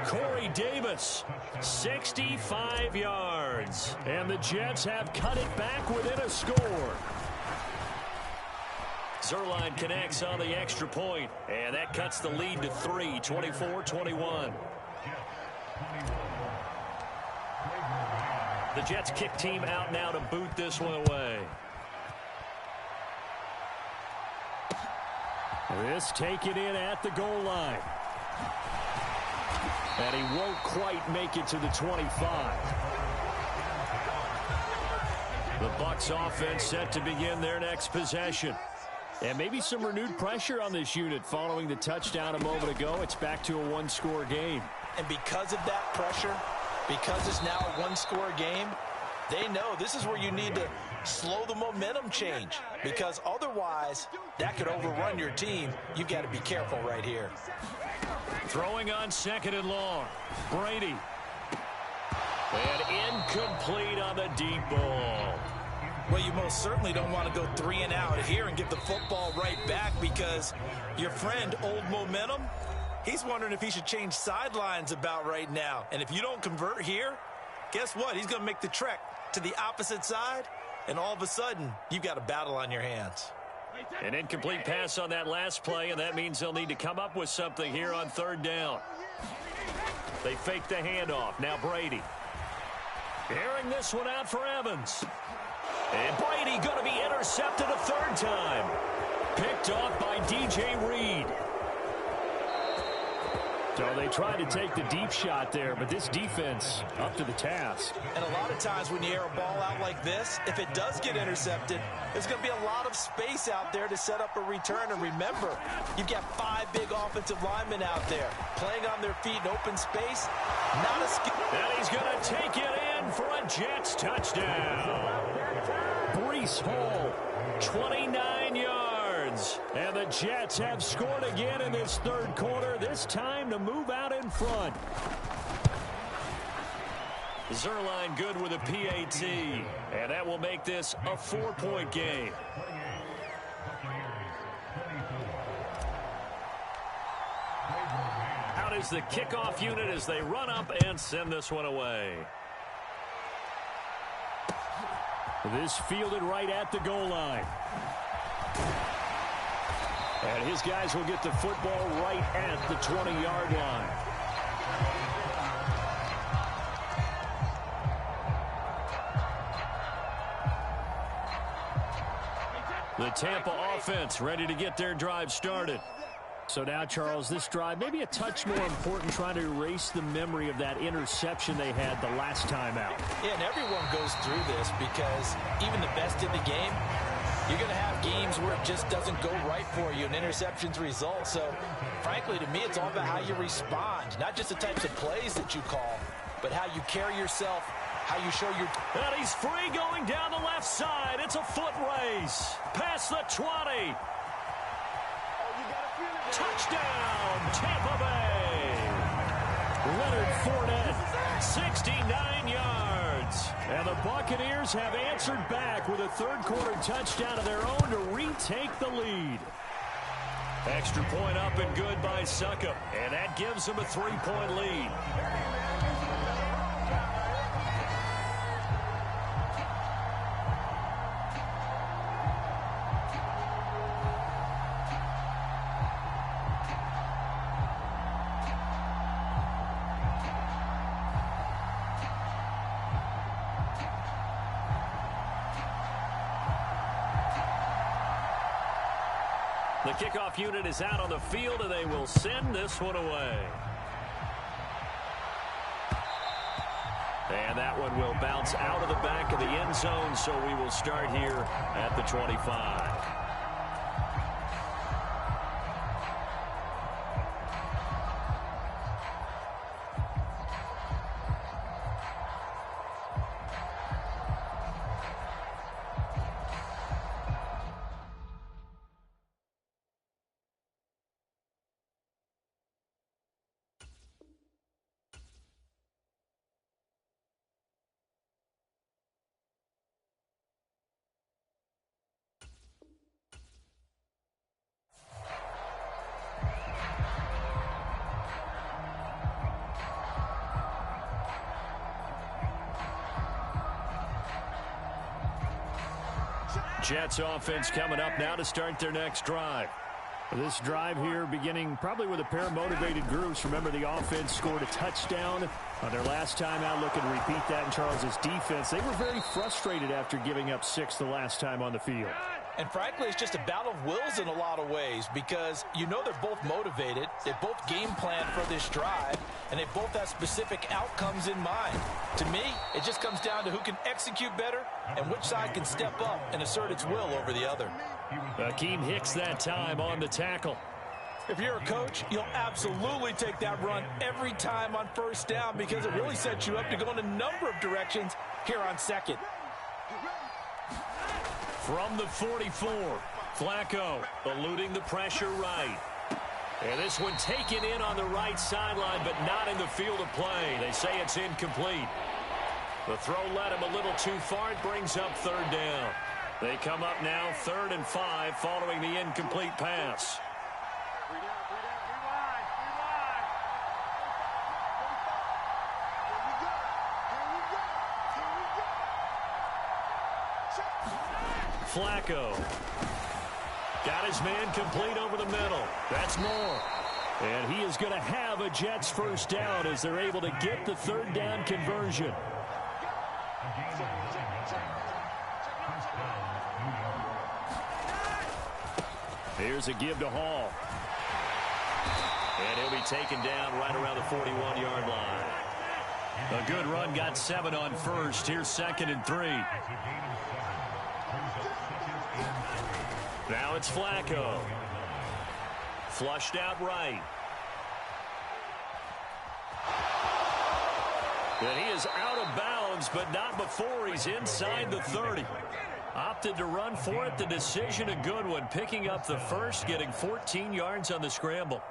Corey Davis, 65 yards. And the Jets have cut it back within a score. Zerline connects on the extra point, and that cuts the lead to 3, 24-21. The Jets kick team out now to boot this one away. This taken in at the goal line. And he won't quite make it to the 25. The Bucs offense set to begin their next possession. And maybe some renewed pressure on this unit following the touchdown a moment ago. It's back to a 1-score game. And because of that pressure, because it's now a 1-score game, they know this is where you need to slow the momentum change, because otherwise that could overrun your team. You've got to be careful right here. Throwing on 2nd and long. Brady. And incomplete on the deep ball. Well, you most certainly don't want to go 3 and out here and give the football right back, because your friend, Old Momentum, he's wondering if he should change sidelines about right now. And if you don't convert here, guess what? He's going to make the trek to the opposite side, and all of a sudden, you've got a battle on your hands. An incomplete pass on that last play, and that means they'll need to come up with something here on 3rd down. They fake the handoff. Now Brady. Airing this one out for Evans. And Brady going to be intercepted a third time. Picked off by DJ Reed. So they tried to take the deep shot there, but this defense up to the task. And a lot of times when you air a ball out like this, if it does get intercepted, there's going to be a lot of space out there to set up a return. And remember, you've got 5 big offensive linemen out there playing on their feet in open space. Not a skill. And he's going to take it in for a Jets touchdown. Breece Hall, 29 yards. And the Jets have scored again in this third quarter, this time to move out in front. Zerline good with a PAT, and that will make this a 4-point game. Out is the kickoff unit as they run up and send this one away. This fielded right at the goal line. And his guys will get the football right at the 20-yard line. The Tampa offense ready to get their drive started. So now, Charles, this drive maybe a touch more important, trying to erase the memory of that interception they had the last time out. Yeah, and everyone goes through this because even the best in the game, you're going to have games where it just doesn't go right for you and interceptions result. So, frankly, to me, it's all about how you respond, not just the types of plays that you call, but how you carry yourself, how you show your... And he's free going down the left side. It's a foot race. Past the 20. Touchdown, Tampa Bay. Leonard Fournette, 69 yards. And the Buccaneers have answered back with a third-quarter touchdown of their own to retake the lead. Extra point up and good by Succop. And that gives them a 3-point lead. The kickoff unit is out on the field, and they will send this one away. And that one will bounce out of the back of the end zone, so we will start here at the 25. Jets offense coming up now to start their next drive. This drive here beginning probably with a pair of motivated groups. Remember, the offense scored a touchdown on their last time out. Looking to repeat that in Charles's defense. They were very frustrated after giving up 6 the last time on the field. And frankly, it's just a battle of wills in a lot of ways because you know they're both motivated. They both game plan for this drive, and they both have specific outcomes in mind. To me, it just comes down to who can execute better and which side can step up and assert its will over the other. Akeem Hicks that time on the tackle. If you're a coach, you'll absolutely take that run every time on first down because it really sets you up to go in a number of directions here on second. From the 44, Flacco eluding the pressure right. And this one taken in on the right sideline, but not in the field of play. They say it's incomplete. The throw led him a little too far. It brings up third down. They come up now 3rd and 5 following the incomplete pass. Flacco got his man complete over the middle. That's more. And he is going to have a Jets first down as they're able to get the 3rd down conversion. Here's a give to Hall. And he'll be taken down right around the 41-yard line. A good run, got 7 on first. Here's 2nd and 3. Now it's Flacco. Flushed out right. And he is out of bounds, but not before he's inside the 30. Opted to run for it. The decision a good one. Picking up the first, getting 14 yards on the scramble.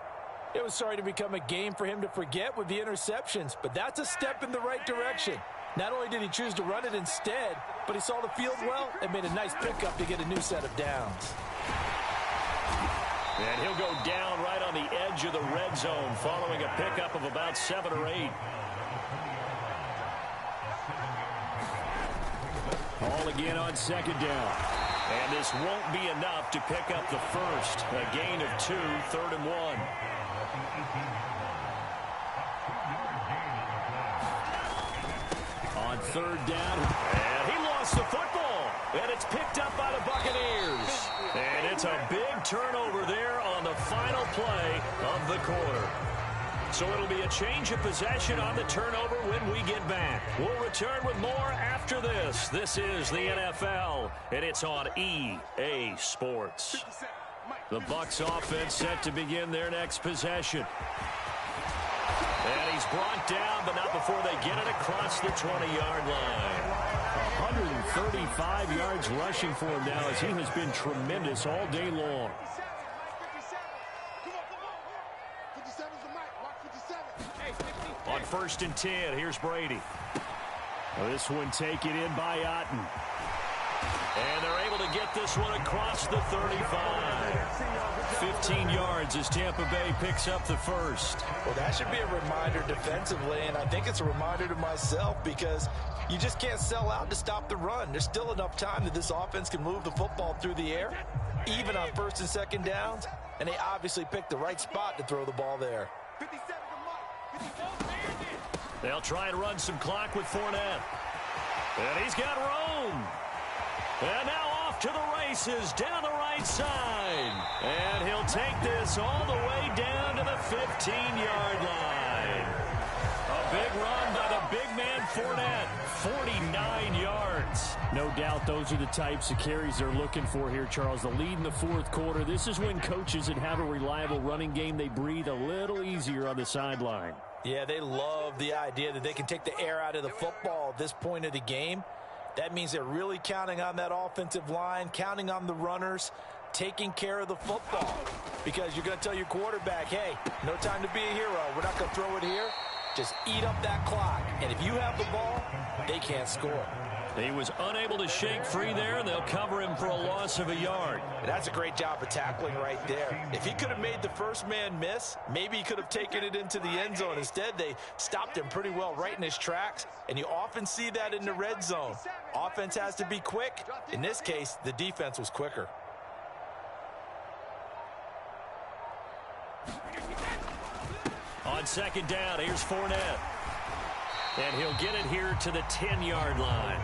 It was starting to become a game for him to forget with the interceptions, but that's a step in the right direction. Not only did he choose to run it instead, but he saw the field well and made a nice pickup to get a new set of downs. And he'll go down right on the edge of the red zone following a pickup of about 7 or 8. All again on 2nd down. And this won't be enough to pick up the first. A gain of 2, 3rd and 1. On 3rd down. And he lost the football. And it's picked up by the Buccaneers. And it's a big turnover there on the final play of the quarter. So it'll be a change of possession on the turnover when we get back. We'll return with more after this. This is the NFL, and it's on EA Sports. The Bucs offense set to begin their next possession. And he's brought down, but not before they get it across the 20-yard line. 135 yards rushing for him now as he has been tremendous all day long. On 1st and 10, here's Brady. This one taken in by Otten. And they're able to get this one across the 35. 15 yards as Tampa Bay picks up the first. Well, that should be a reminder defensively, and I think it's a reminder to myself because you just can't sell out to stop the run. There's still enough time that this offense can move the football through the air, even on 1st and 2nd downs, and they obviously picked the right spot to throw the ball there. They'll try and run some clock with Fournette. And he's got room. And now off to the races down the right side. And he'll take this all the way down to the 15-yard line. A big run by the big man Fournette. 49 yards. No doubt those are the types of carries they're looking for here, Charles. The lead in the 4th quarter. This is when coaches that have a reliable running game, they breathe a little easier on the sideline. Yeah, they love the idea that they can take the air out of the football at this point of the game. That means they're really counting on that offensive line, counting on the runners, taking care of the football. Because you're going to tell your quarterback, hey, no time to be a hero. We're not going to throw it here. Just eat up that clock. And if you have the ball, they can't score. He was unable to shake free there, and they'll cover him for a loss of a yard. That's a great job of tackling right there. If he could have made the first man miss, maybe he could have taken it into the end zone. Instead, they stopped him pretty well right in his tracks, and you often see that in the red zone. Offense has to be quick. In this case, the defense was quicker. On 2nd down, here's Fournette. And he'll get it here to the 10-yard line.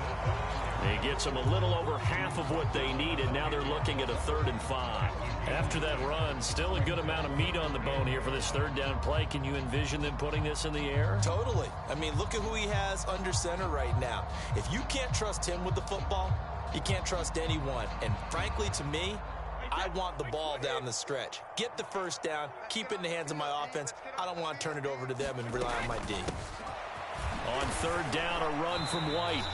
He gets them a little over half of what they needed. Now they're looking at a 3rd and 5. After that run, still a good amount of meat on the bone here for this 3rd down play. Can you envision them putting this in the air? Totally. I mean, look at who he has under center right now. If you can't trust him with the football, you can't trust anyone. And frankly, to me, I want the ball down the stretch. Get the first down, keep it in the hands of my offense. I don't want to turn it over to them and rely on my D. On 3rd down, a run from White.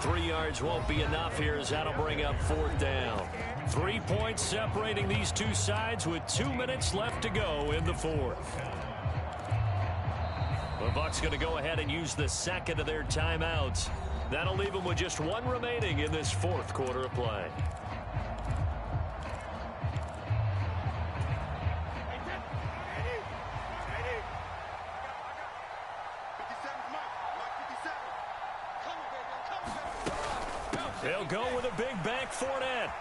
3 yards won't be enough here as that'll bring up 4th down. 3 points separating these two sides with 2 minutes left to go in the 4th. The Bucs going to go ahead and use the 2nd of their timeouts. That'll leave them with just 1 remaining in this 4th quarter of play. They'll go with a big bank Fournette.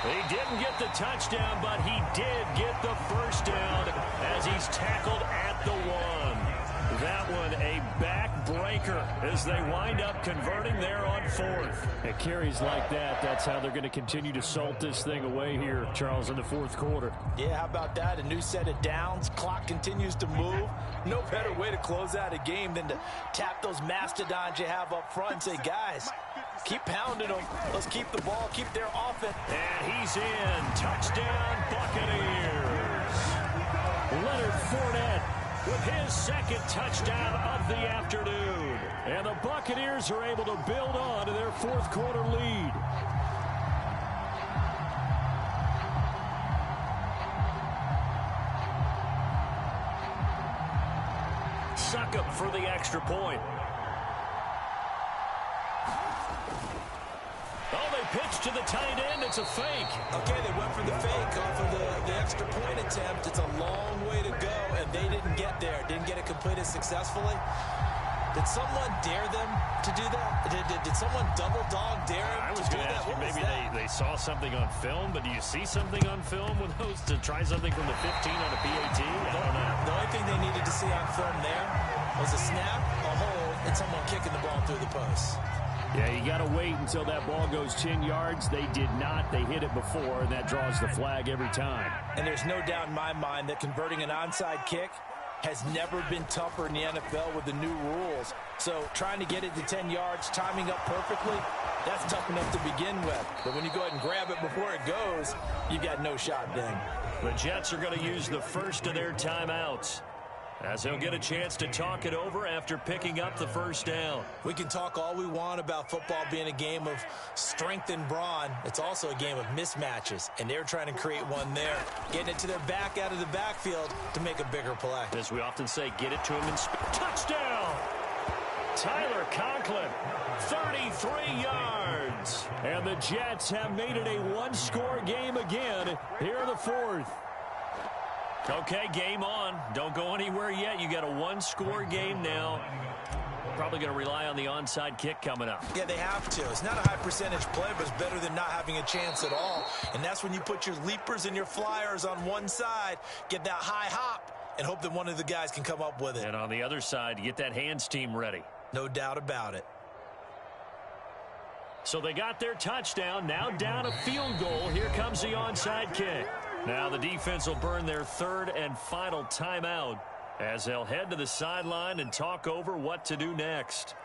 He didn't get the touchdown, but he did get the first down as he's tackled at the 1. That one a back break maker as they wind up converting there on fourth. It carries like that. That's how they're going to continue to salt this thing away here, Charles, in the fourth quarter. Yeah, how about that? A new set of downs. Clock continues to move. No better way to close out a game than to tap those mastodons you have up front and say, guys, keep pounding them. Let's keep the ball, keep their offense. And he's in. Touchdown, Buccaneers. Leonard Fournette with his second touchdown of the afternoon. And the Buccaneers are able to build on to their fourth quarter lead. Succop for the extra point. Oh, they pitch to the tight end. It's a fake. Okay, they went for the fake off of the extra point attempt. It's a long way to go, and they didn't get there. Didn't get it completed successfully. Did someone dare them to do that? Did someone double dog dare them I was to do going to that? ask you, What was maybe that? they saw something on film, but do you see something on film with those to try something from the 15 on a PAT? I don't know. The only thing they needed to see on film there was a snap, a hold, and someone kicking the ball through the post. Yeah, you got to wait until that ball goes 10 yards. They did not. They hit it before, and that draws the flag every time. And there's no doubt in my mind that converting an onside kick has never been tougher in the NFL with the new rules. So trying to get it to 10 yards, timing up perfectly, that's tough enough to begin with. But when you go ahead and grab it before it goes, you've got no shot then. The Jets are going to use the first of their timeouts, as they'll get a chance to talk it over after picking up the first down. We can talk all we want about football being a game of strength and brawn. It's also a game of mismatches, and they're trying to create one there, getting it to their back out of the backfield to make a bigger play. As we often say, get it to him in speed. Touchdown! Tyler Conklin, 33 yards. And the Jets have made it a one-score game again here in the fourth. Okay, game on. Don't go anywhere yet. You got a one-score game now. Probably going to rely on the onside kick coming up. Yeah, they have to. It's not a high-percentage play, but it's better than not having a chance at all. And that's when you put your leapers and your flyers on one side, get that high hop, and hope that one of the guys can come up with it. And on the other side, get that hands team ready. No doubt about it. So they got their touchdown. Now down a field goal. Here comes the onside kick. Now the defense will burn their third and final timeout as they'll head to the sideline and talk over what to do next.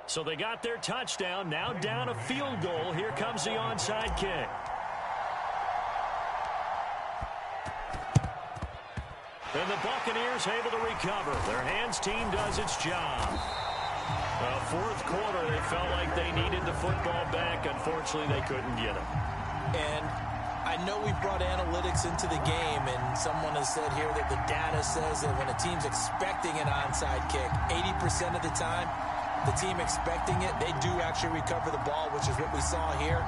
So they got their touchdown. Now down a field goal. Here comes the onside kick. And the Buccaneers able to recover. Their hands team does its job. Well, fourth quarter, they felt like they needed the football back. Unfortunately, they couldn't get it. And I know we brought analytics into the game, and someone has said here that the data says that when a team's expecting an onside kick, 80% of the time, the team expecting it, they do actually recover the ball, which is what we saw here.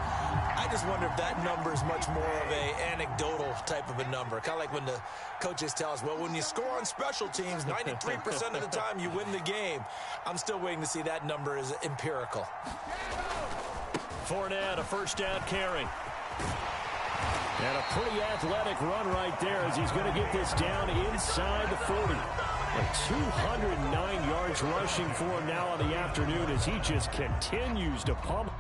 I just wonder if that number is much more of a anecdotal type of a number. Kind of like when the coaches tell us, well, when you score on special teams, 93% of the time you win the game. I'm still waiting to see that number is empirical. Fournette, a first down carry. And a pretty athletic run right there as he's going to get this down inside the 40. And 209 yards rushing for him now on the afternoon as he just continues to pump.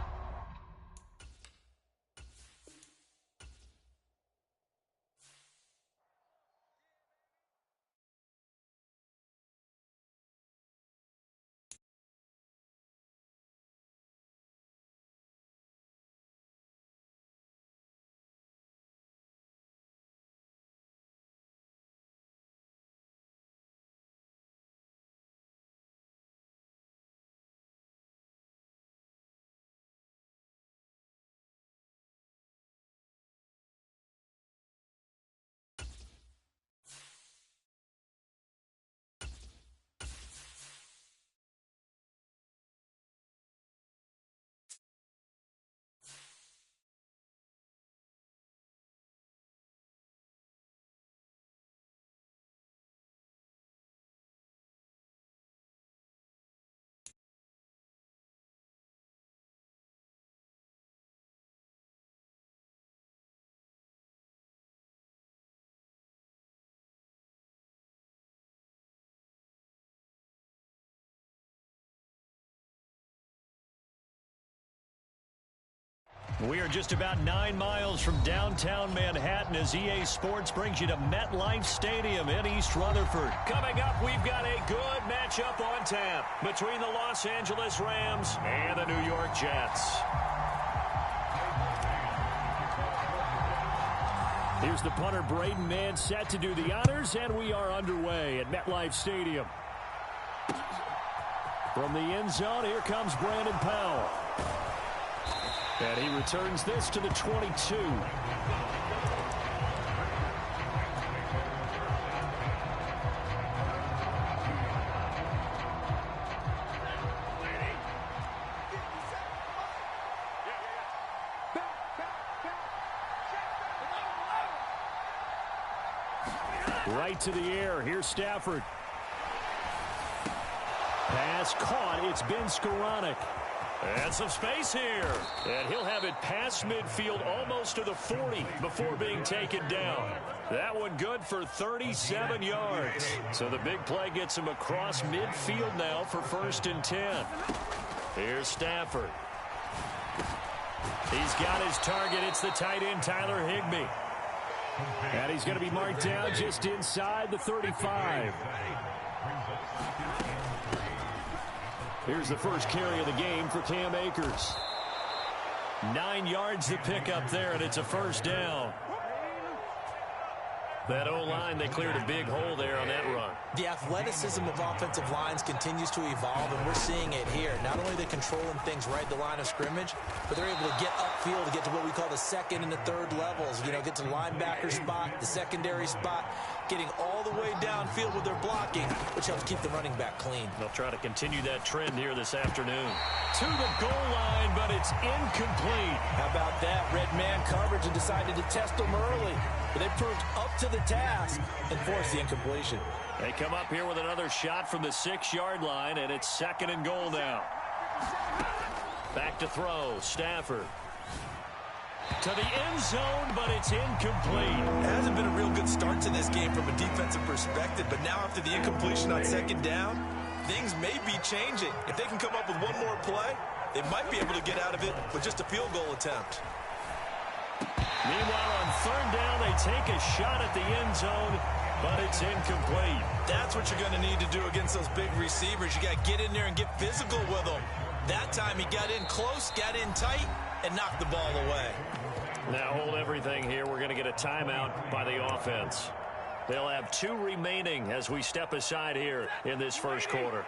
We are just about 9 miles from downtown Manhattan as EA Sports brings you to MetLife Stadium in East Rutherford. Coming up, we've got a good matchup on tap between the Los Angeles Rams and the New York Jets. Here's the punter, Braden Mann, set to do the honors, and we are underway at MetLife Stadium. From the end zone, here comes Brandon Powell. And he returns this to the 22. Right to the air. Here's Stafford. Pass caught. It's been Skoranek. And some space here. And he'll have it past midfield almost to the 40 before being taken down. That one good for 37 yards. So the big play gets him across midfield now for 1st and 10. Here's Stafford. He's got his target. It's the tight end, Tyler Higbee. And he's going to be marked down just inside the 35. Here's the first carry of the game for Cam Akers. 9 yards to pick up there, and it's a 1st down. That O-line, they cleared a big hole there on that run. The athleticism of offensive lines continues to evolve, and we're seeing it here. Not only are they controlling things right at the line of scrimmage, but they're able to get upfield to get to what we call the 2nd and the 3rd levels. You know, get to linebacker spot, the secondary spot, getting all the way downfield with their blocking, which helps keep the running back clean. They'll try to continue that trend here this afternoon. To the goal line, but it's incomplete. How about that? Red man coverage and decided to test them early. But they proved up to the task and forced the incompletion. They come up here with another shot from the 6-yard line, and it's 2nd and goal now. Back to throw. Stafford. To the end zone, but it's incomplete. It hasn't been a real good start to this game from a defensive perspective, but now after the incompletion on 2nd down, things may be changing. If they can come up with one more play, they might be able to get out of it with just a field goal attempt. Meanwhile, on 3rd down, they take a shot at the end zone, but it's incomplete. That's what you're going to need to do against those big receivers. You got to get in there and get physical with them. That time he got in close, got in tight, and knocked the ball away. Now hold everything here. We're going to get a timeout by the offense. They'll have 2 remaining as we step aside here in this 1st quarter.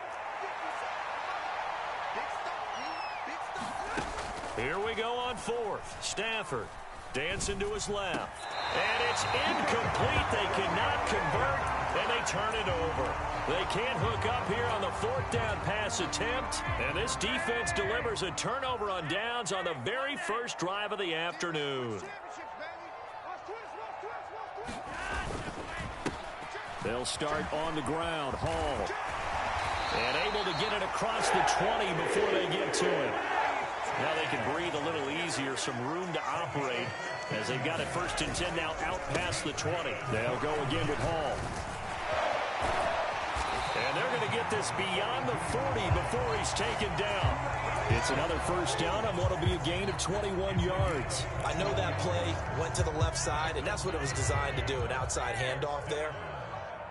Here we go on 4th. Stafford dancing to his left. And it's incomplete. They cannot convert, and they turn it over. They can't hook up here on the 4th down pass attempt. And this defense delivers a turnover on downs on the very first drive of the afternoon. They'll start on the ground. Hall. And able to get it across the 20 before they get to it. Now they can breathe a little easier, some room to operate as they've got it 1st and 10 now out past the 20. They'll go again with Hall. And they're going to get this beyond the 40 before he's taken down. It's another 1st down on what will be a gain of 21 yards. I know that play went to the left side, and that's what it was designed to do, an outside handoff there.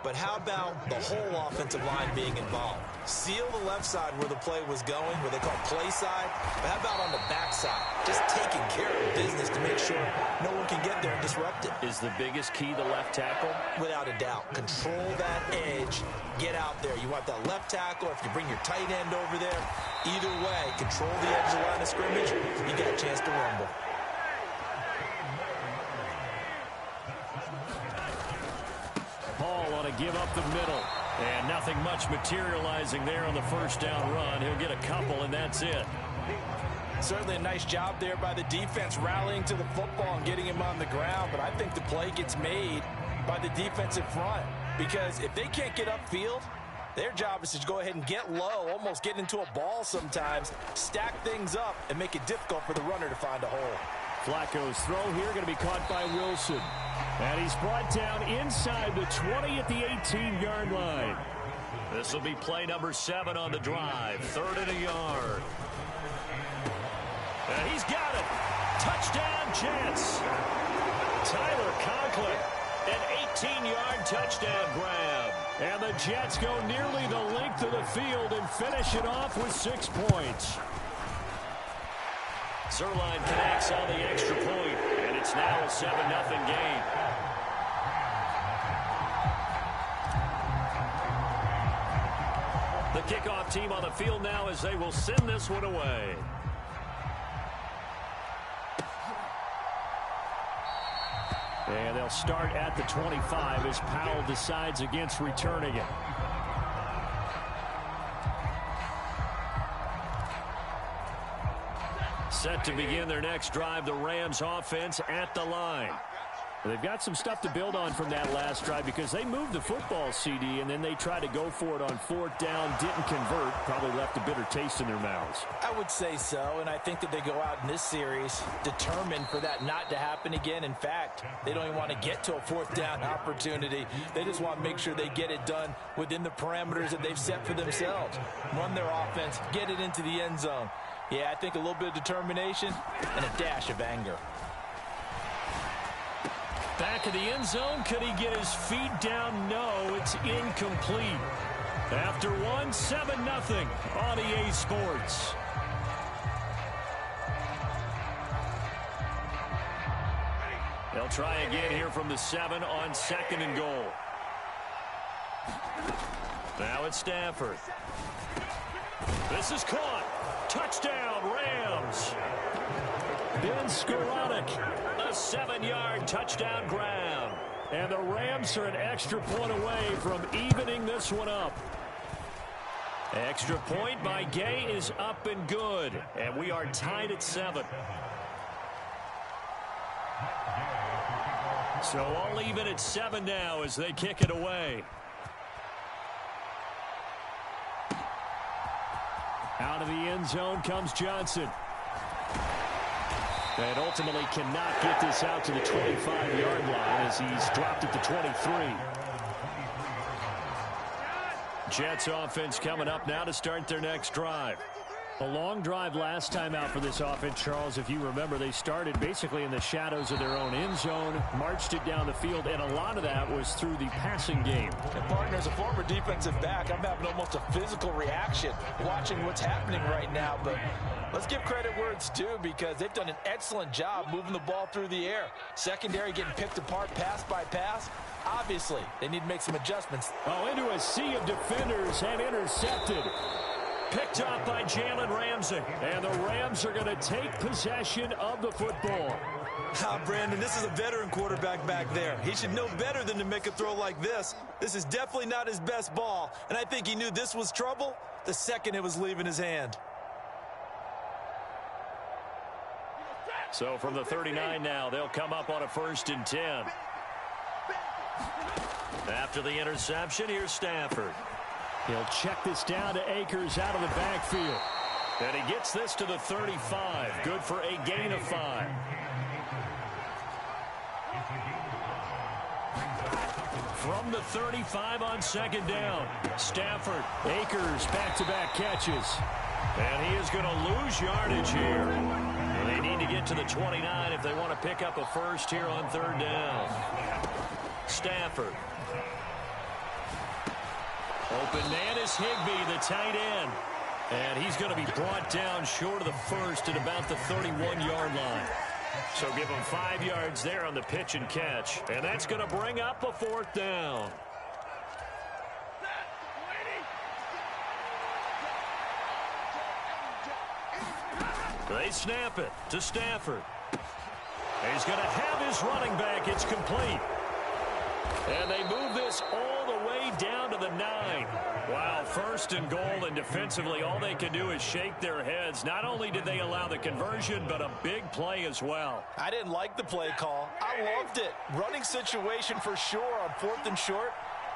But how about the whole offensive line being involved? Seal the left side where the play was going, what they call play side. But how about on the back side? Just taking care of business to make sure no one can get there and disrupt it. Is the biggest key the left tackle? Without a doubt. Control that edge. Get out there. You want that left tackle, or if you bring your tight end over there, either way, control the edge of the line of scrimmage, you got a chance to rumble. Hall on a give up the middle. And nothing much materializing there on the 1st down run. He'll get a couple, and that's it. Certainly a nice job there by the defense rallying to the football and getting him on the ground. But I think the play gets made by the defensive front. Because if they can't get upfield, their job is to go ahead and get low, almost get into a ball sometimes, stack things up, and make it difficult for the runner to find a hole. Flacco's throw here going to be caught by Wilson. And he's brought down inside the 20 at the 18-yard line. This will be play number 7 on the drive. 3rd and a yard. And he's got it. Touchdown, Jets. Tyler Conklin, an 18-yard touchdown grab. And the Jets go nearly the length of the field and finish it off with 6 points. Zerline connects on the extra point, and it's now a 7-0 game. The kickoff team on the field now as they will send this one away. And they'll start at the 25 as Powell decides against returning it. Set to begin their next drive, the Rams offense at the line. They've got some stuff to build on from that last drive because they moved the football, CD, and then they tried to go for it on 4th down, didn't convert, probably left a bitter taste in their mouths. I would say so, and I think that they go out in this series determined for that not to happen again. In fact, they don't even want to get to a 4th down opportunity. They just want to make sure they get it done within the parameters that they've set for themselves. Run their offense, get it into the end zone. Yeah, I think a little bit of determination and a dash of anger. Back of the end zone. Could he get his feet down? No, it's incomplete. After one, 7-0 on EA Sports. They'll try again here from the 7 on 2nd and goal. Now it's Stafford. This is caught. Touchdown, Rams. Ben Skoranek, a 7-yard touchdown grab. And the Rams are an extra point away from evening this one up. Extra point by Gay is up and good. And we are tied at 7. So all even at 7 now as they kick it away. Out of the end zone comes Johnson. And ultimately cannot get this out to the 25-yard line as he's dropped at the 23. Jets offense coming up now to start their next drive. A long drive last time out for this offense, Charles. If you remember, they started basically in the shadows of their own end zone, marched it down the field, and a lot of that was through the passing game. And partner, as a former defensive back, I'm having almost a physical reaction watching what's happening right now. But let's give credit where it's due because they've done an excellent job moving the ball through the air. Secondary getting picked apart pass by pass. Obviously, they need to make some adjustments. Oh, into a sea of defenders and intercepted. Picked up by Jalen Ramsey. And the Rams are going to take possession of the football. Brandon, this is a veteran quarterback back there. He should know better than to make a throw like this. This is definitely not his best ball. And I think he knew this was trouble the second it was leaving his hand. So from the 39 now, they'll come up on a 1st and 10. After the interception, here's Stafford. He'll check this down to Akers out of the backfield. And he gets this to the 35. Good for a gain of 5. From the 35 on 2nd down. Stafford, Akers, back-to-back catches. And he is going to lose yardage here. They need to get to the 29 if they want to pick up a first here on 3rd down. Stafford. Open man is Higbee, the tight end. And he's going to be brought down short of the first at about the 31-yard line. So give him 5 yards there on the pitch and catch. And that's going to bring up a 4th down. They snap it to Stafford. He's going to have his running back. It's complete. And they move this all the way down to the 9. Wow, 1st and goal, and defensively all they can do is shake their heads. Not only did they allow the conversion, but a big play as well. I didn't like the play call. I loved it. Running situation for sure on 4th and short.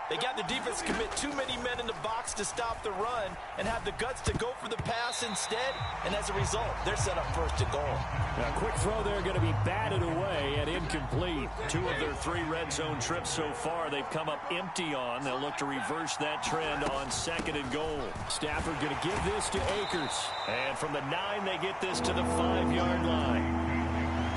They got the defense to commit too many men in the box to stop the run and have the guts to go for the pass instead. And as a result, they're set up 1st and goal. Now, quick throw there going to be batted away and incomplete. 2 of their 3 red zone trips so far they've come up empty on. They'll look to reverse that trend on 2nd and goal. Stafford going to give this to Akers. And from the 9, they get this to the 5-yard line.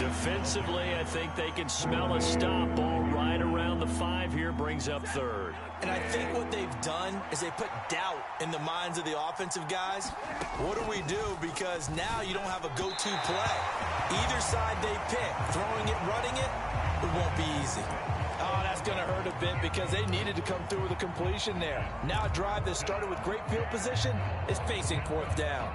Defensively, I think they can smell a stop. Ball right around the 5 here, brings up third. And I think what they've done is they put doubt in the minds of the offensive guys. What do we do? Because now you don't have a go-to play. Either side they pick, throwing it, running it, it won't be easy. Oh, that's going to hurt a bit because they needed to come through with a completion there. Now a drive that started with great field position is facing fourth down.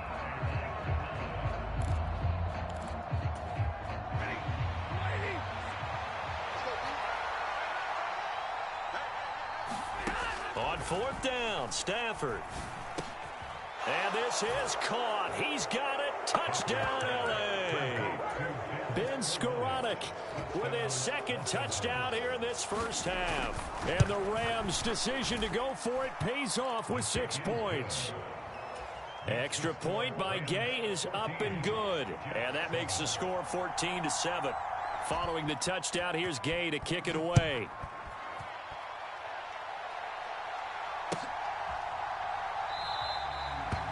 On fourth down, Stafford. And this is caught. He's got it. Touchdown, L.A. Ben Skoranek with his second touchdown here in this first half. And the Rams' decision to go for it pays off with 6 points. Extra point by Gay is up and good. And that makes the score 14-7. Following the touchdown, here's Gay to kick it away.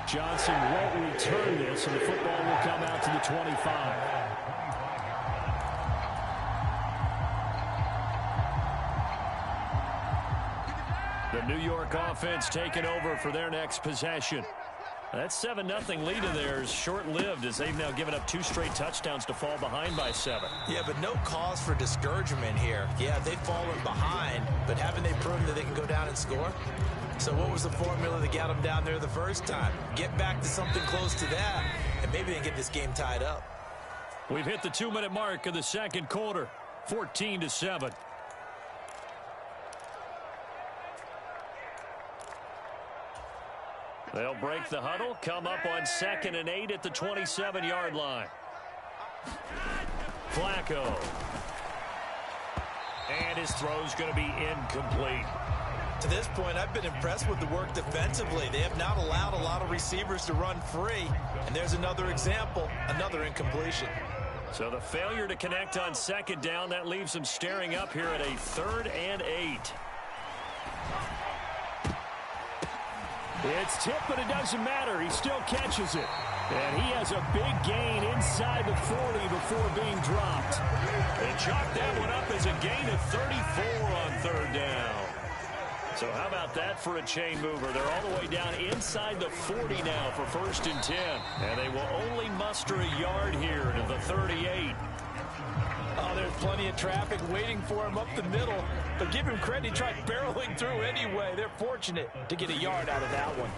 Johnson won't return this, and the football will come out to the 25. The New York offense taking over for their next possession. That 7-0 lead of theirs short-lived as they've now given up 2 straight touchdowns to fall behind by 7. Yeah, but no cause for discouragement here. Yeah, they've fallen behind, but haven't they proven that they can go down and score? So what was the formula that got them down there the first time? Get back to something close to that, and maybe they can get this game tied up. We've hit the 2-minute mark of the second quarter, 14-7. They'll break the huddle, come up on 2nd and 8 at the 27-yard line. Flacco. And his throw's going to be incomplete. To this point, I've been impressed with the work defensively. They have not allowed a lot of receivers to run free. And there's another example, another incompletion. So the failure to connect on 2nd down, that leaves them staring up here at a 3rd and 8. It's tipped, but it doesn't matter. He still catches it. And he has a big gain inside the 40 before being dropped. They chalk that one up as a gain of 34 on 3rd down. So how about that for a chain mover? They're all the way down inside the 40 now for 1st and 10. And they will only muster a yard here to the 38. Oh, there's plenty of traffic waiting for him up the middle. But give him credit, he tried barreling through anyway. They're fortunate to get a yard out of that one.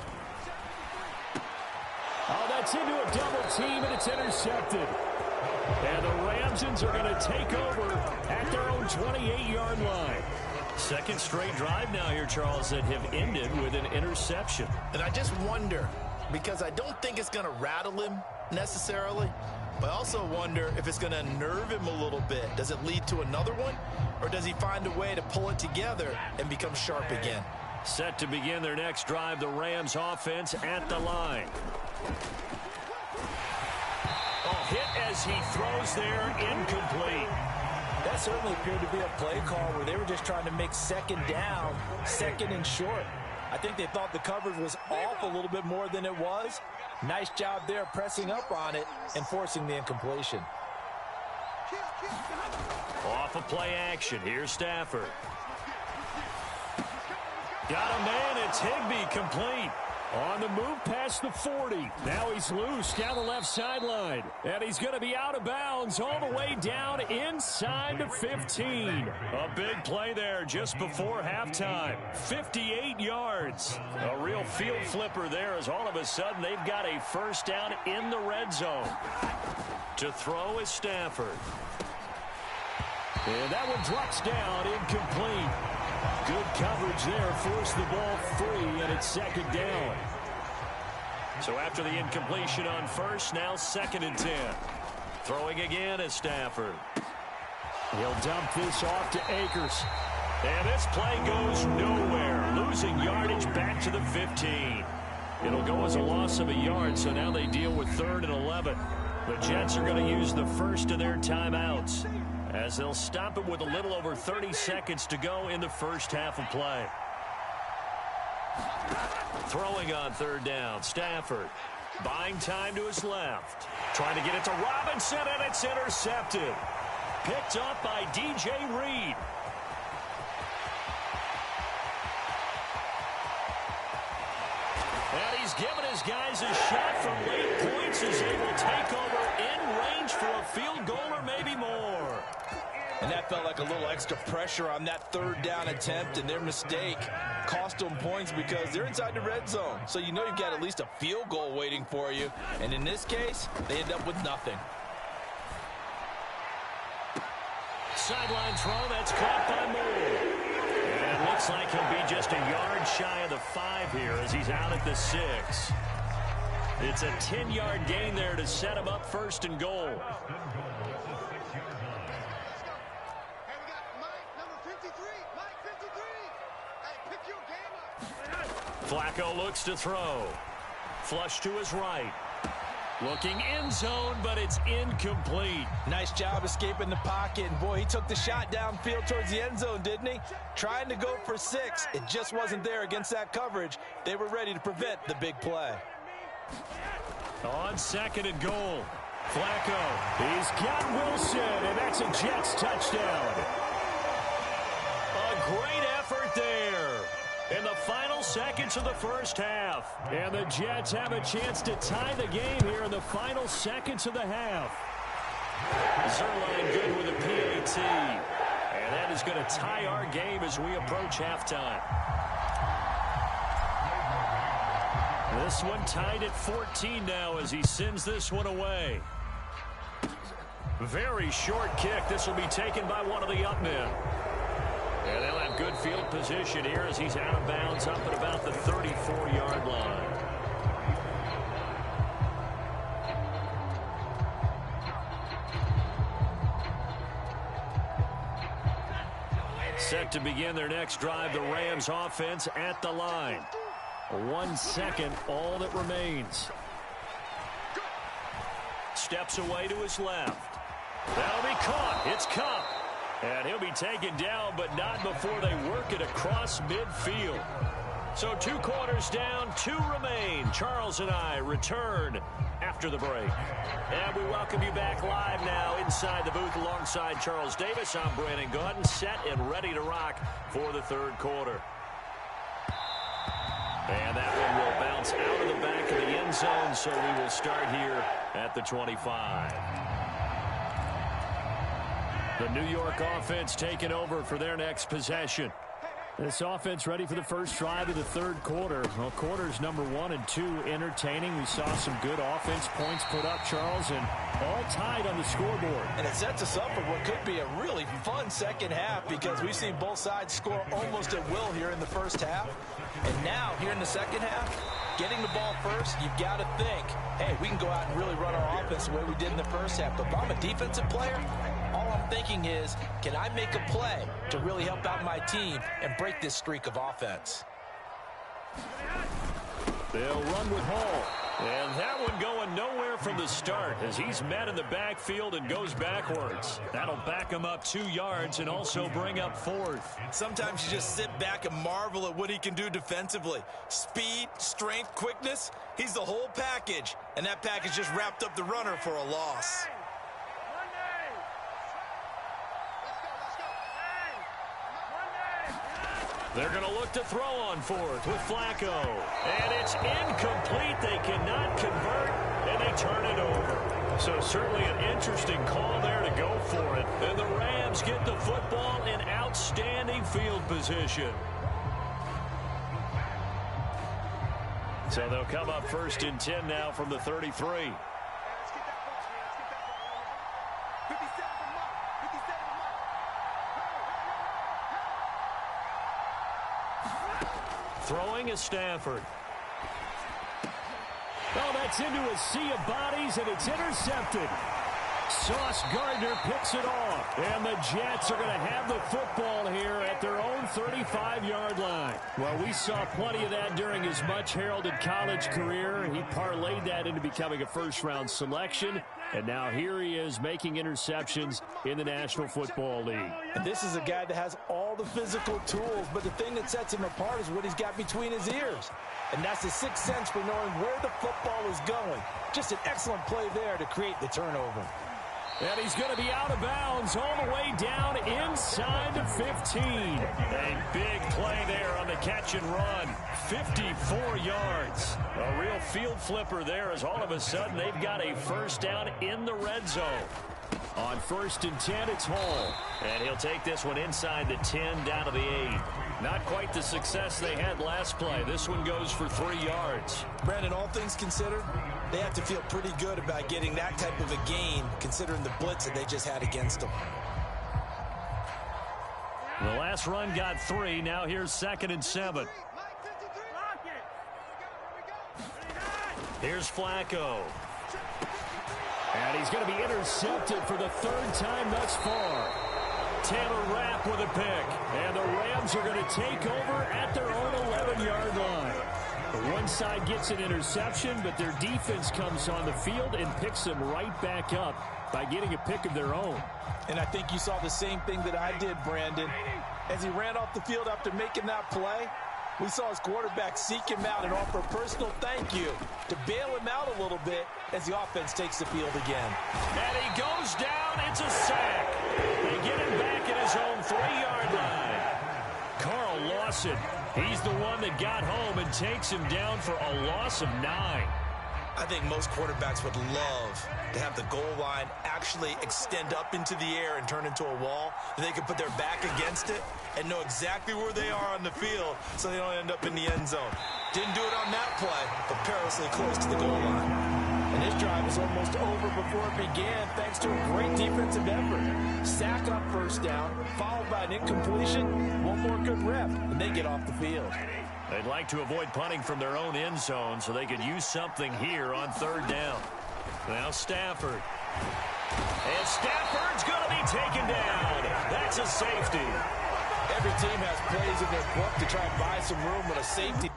Oh, that's into a double team, and it's intercepted. And the Ramsons are going to take over at their own 28-yard line. Second straight drive now here, Charles, that have ended with an interception. And I just wonder, because I don't think it's going to rattle him necessarily, but I also wonder if it's going to nerve him a little bit. Does it lead to another one, or does he find a way to pull it together and become sharp again? Set to begin their next drive, the Rams offense at the line. Oh, hit as he throws there, incomplete. That certainly appeared to be a play call where they were just trying to make 2nd down, 2nd and short. I think they thought the coverage was off a little bit more than it was. Nice job there pressing up on it and forcing the incompletion. Off of play action. Here's Stafford. Got a man. It's Higbee complete. On the move past the 40. Now he's loose down the left sideline. And he's going to be out of bounds all the way down inside the 15. A big play there just before halftime. 58 yards. A real field flipper there as all of a sudden they've got a first down in the red zone. To throw is Stafford. And that one drops down, incomplete. Good coverage there, forced the ball free, and it's 2nd down. So after the incompletion on 1st, now 2nd and 10. Throwing again is Stafford. He'll dump this off to Akers. And this play goes nowhere, losing yardage back to the 15. It'll go as a loss of a yard, so now they deal with 3rd and 11. The Jets are going to use the first of their timeouts, as they'll stop it with a little over 30 seconds to go in the first half of play. Throwing on 3rd down, Stafford. Buying time to his left. Trying to get it to Robinson, and it's intercepted. Picked up by DJ Reed. And he's given his guys a shot from late points as they will take over in range for a field goal or maybe more. And that felt like a little extra pressure on that third down attempt, and their mistake cost them points because they're inside the red zone. So you know you've got at least a field goal waiting for you. And in this case, they end up with nothing. Sideline throw, that's caught by Moore. And it looks like he'll be just a yard shy of the 5 here as he's out at the 6. It's a 10-yard gain there to set him up first and goal. Flacco looks to throw. Flush to his right. Looking end zone, but it's incomplete. Nice job escaping the pocket. And boy, he took the shot downfield towards the end zone, didn't he? Trying to go for 6. It just wasn't there against that coverage. They were ready to prevent the big play. On second and goal. Flacco. He's got Wilson, and that's a Jets touchdown. A great effort there in the final seconds of the first half. And the Jets have a chance to tie the game here in the final seconds of the half. Zerline good with a PAT. And that is going to tie our game as we approach halftime. This one tied at 14 now as he sends this one away. Very short kick. This will be taken by one of the up men. And they'll have good field position here as he's out of bounds up at about the 34-yard line. Set to begin their next drive, the Rams offense at the line. 1 second, all that remains. Steps away to his left. That'll be caught. It's Cup. And he'll be taken down, but not before they work it across midfield. So 2 quarters down, 2 remain. Charles and I return after the break. And we welcome you back live now inside the booth alongside Charles Davis. I'm Brandon Gaudin, set and ready to rock for the 3rd quarter. And that one will bounce out of the back of the end zone, so we will start here at the 25. The New York offense taking over for their next possession. This offense ready for the first drive of the 3rd quarter. Well, quarters number 1 and 2 entertaining. We saw some good offense points put up, Charles, and all tied on the scoreboard. And it sets us up for what could be a really fun second half because we've seen both sides score almost at will here in the first half. And now, here in the second half, getting the ball first, you've got to think, hey, we can go out and really run our offense the way we did in the first half. But if I'm a defensive player, all I'm thinking is, can I make a play to really help out my team and break this streak of offense? They'll run with Hall. And that one going nowhere from the start as he's met in the backfield and goes backwards. That'll back him up 2 yards and also bring up 4th. Sometimes you just sit back and marvel at what he can do defensively. Speed, strength, quickness, he's the whole package. And that package just wrapped up the runner for a loss. They're going to look to throw on 4th with Flacco. And it's incomplete. They cannot convert, and they turn it over. So certainly an interesting call there to go for it. And the Rams get the football in outstanding field position. So they'll come up 1st and 10 now from the 33. Throwing is Stafford. Oh, that's into a sea of bodies, and it's intercepted. Sauce Gardner picks it off. And the Jets are going to have the football here at their own 35-yard line. Well, we saw plenty of that during his much-heralded college career. He parlayed that into becoming a first-round selection. And now here he is making interceptions in the National Football League. And this is a guy that has all the physical tools, but the thing that sets him apart is what he's got between his ears. And that's the sixth sense for knowing where the football is going. Just an excellent play there to create the turnover. And he's going to be out of bounds all the way down inside the 15. A big play there on the catch and run. 54 yards. A real field flipper there as all of a sudden they've got a first down in the red zone. On 1st and 10, it's Hall. And he'll take this one inside the 10 down to the 8. Not quite the success they had last play. This one goes for 3 yards. Brandon, all things considered, they have to feel pretty good about getting that type of a gain, considering the blitz that they just had against them. The last run got 3. Now here's 2nd and 7. Here's Flacco. And he's going to be intercepted for the 3rd time thus far. Taylor Rapp with a pick. And the Rams are going to take over at their own 11-yard line. The one side gets an interception, but their defense comes on the field and picks them right back up by getting a pick of their own. And I think you saw the same thing that I did, Brandon. As he ran off the field after making that play, we saw his quarterback seek him out and offer a personal thank you to bail him out a little bit as the offense takes the field again. And he goes down. It's a sack. They get him back at his own 3-yard line. Carl Lawson, he's the one that got home and takes him down for a loss of 9. I think most quarterbacks would love to have the goal line actually extend up into the air and turn into a wall. And they can put their back against it and know exactly where they are on the field so they don't end up in the end zone. Didn't do it on that play, but perilously close to the goal line. And his drive was almost over before it began thanks to a great defensive effort. Sack on 1st down, followed by an incompletion, one more good rep, and they get off the field. They'd like to avoid punting from their own end zone so they could use something here on 3rd down. Now Stafford. And Stafford's going to be taken down. That's a safety. Every team has plays in their book to try and buy some room with a safety.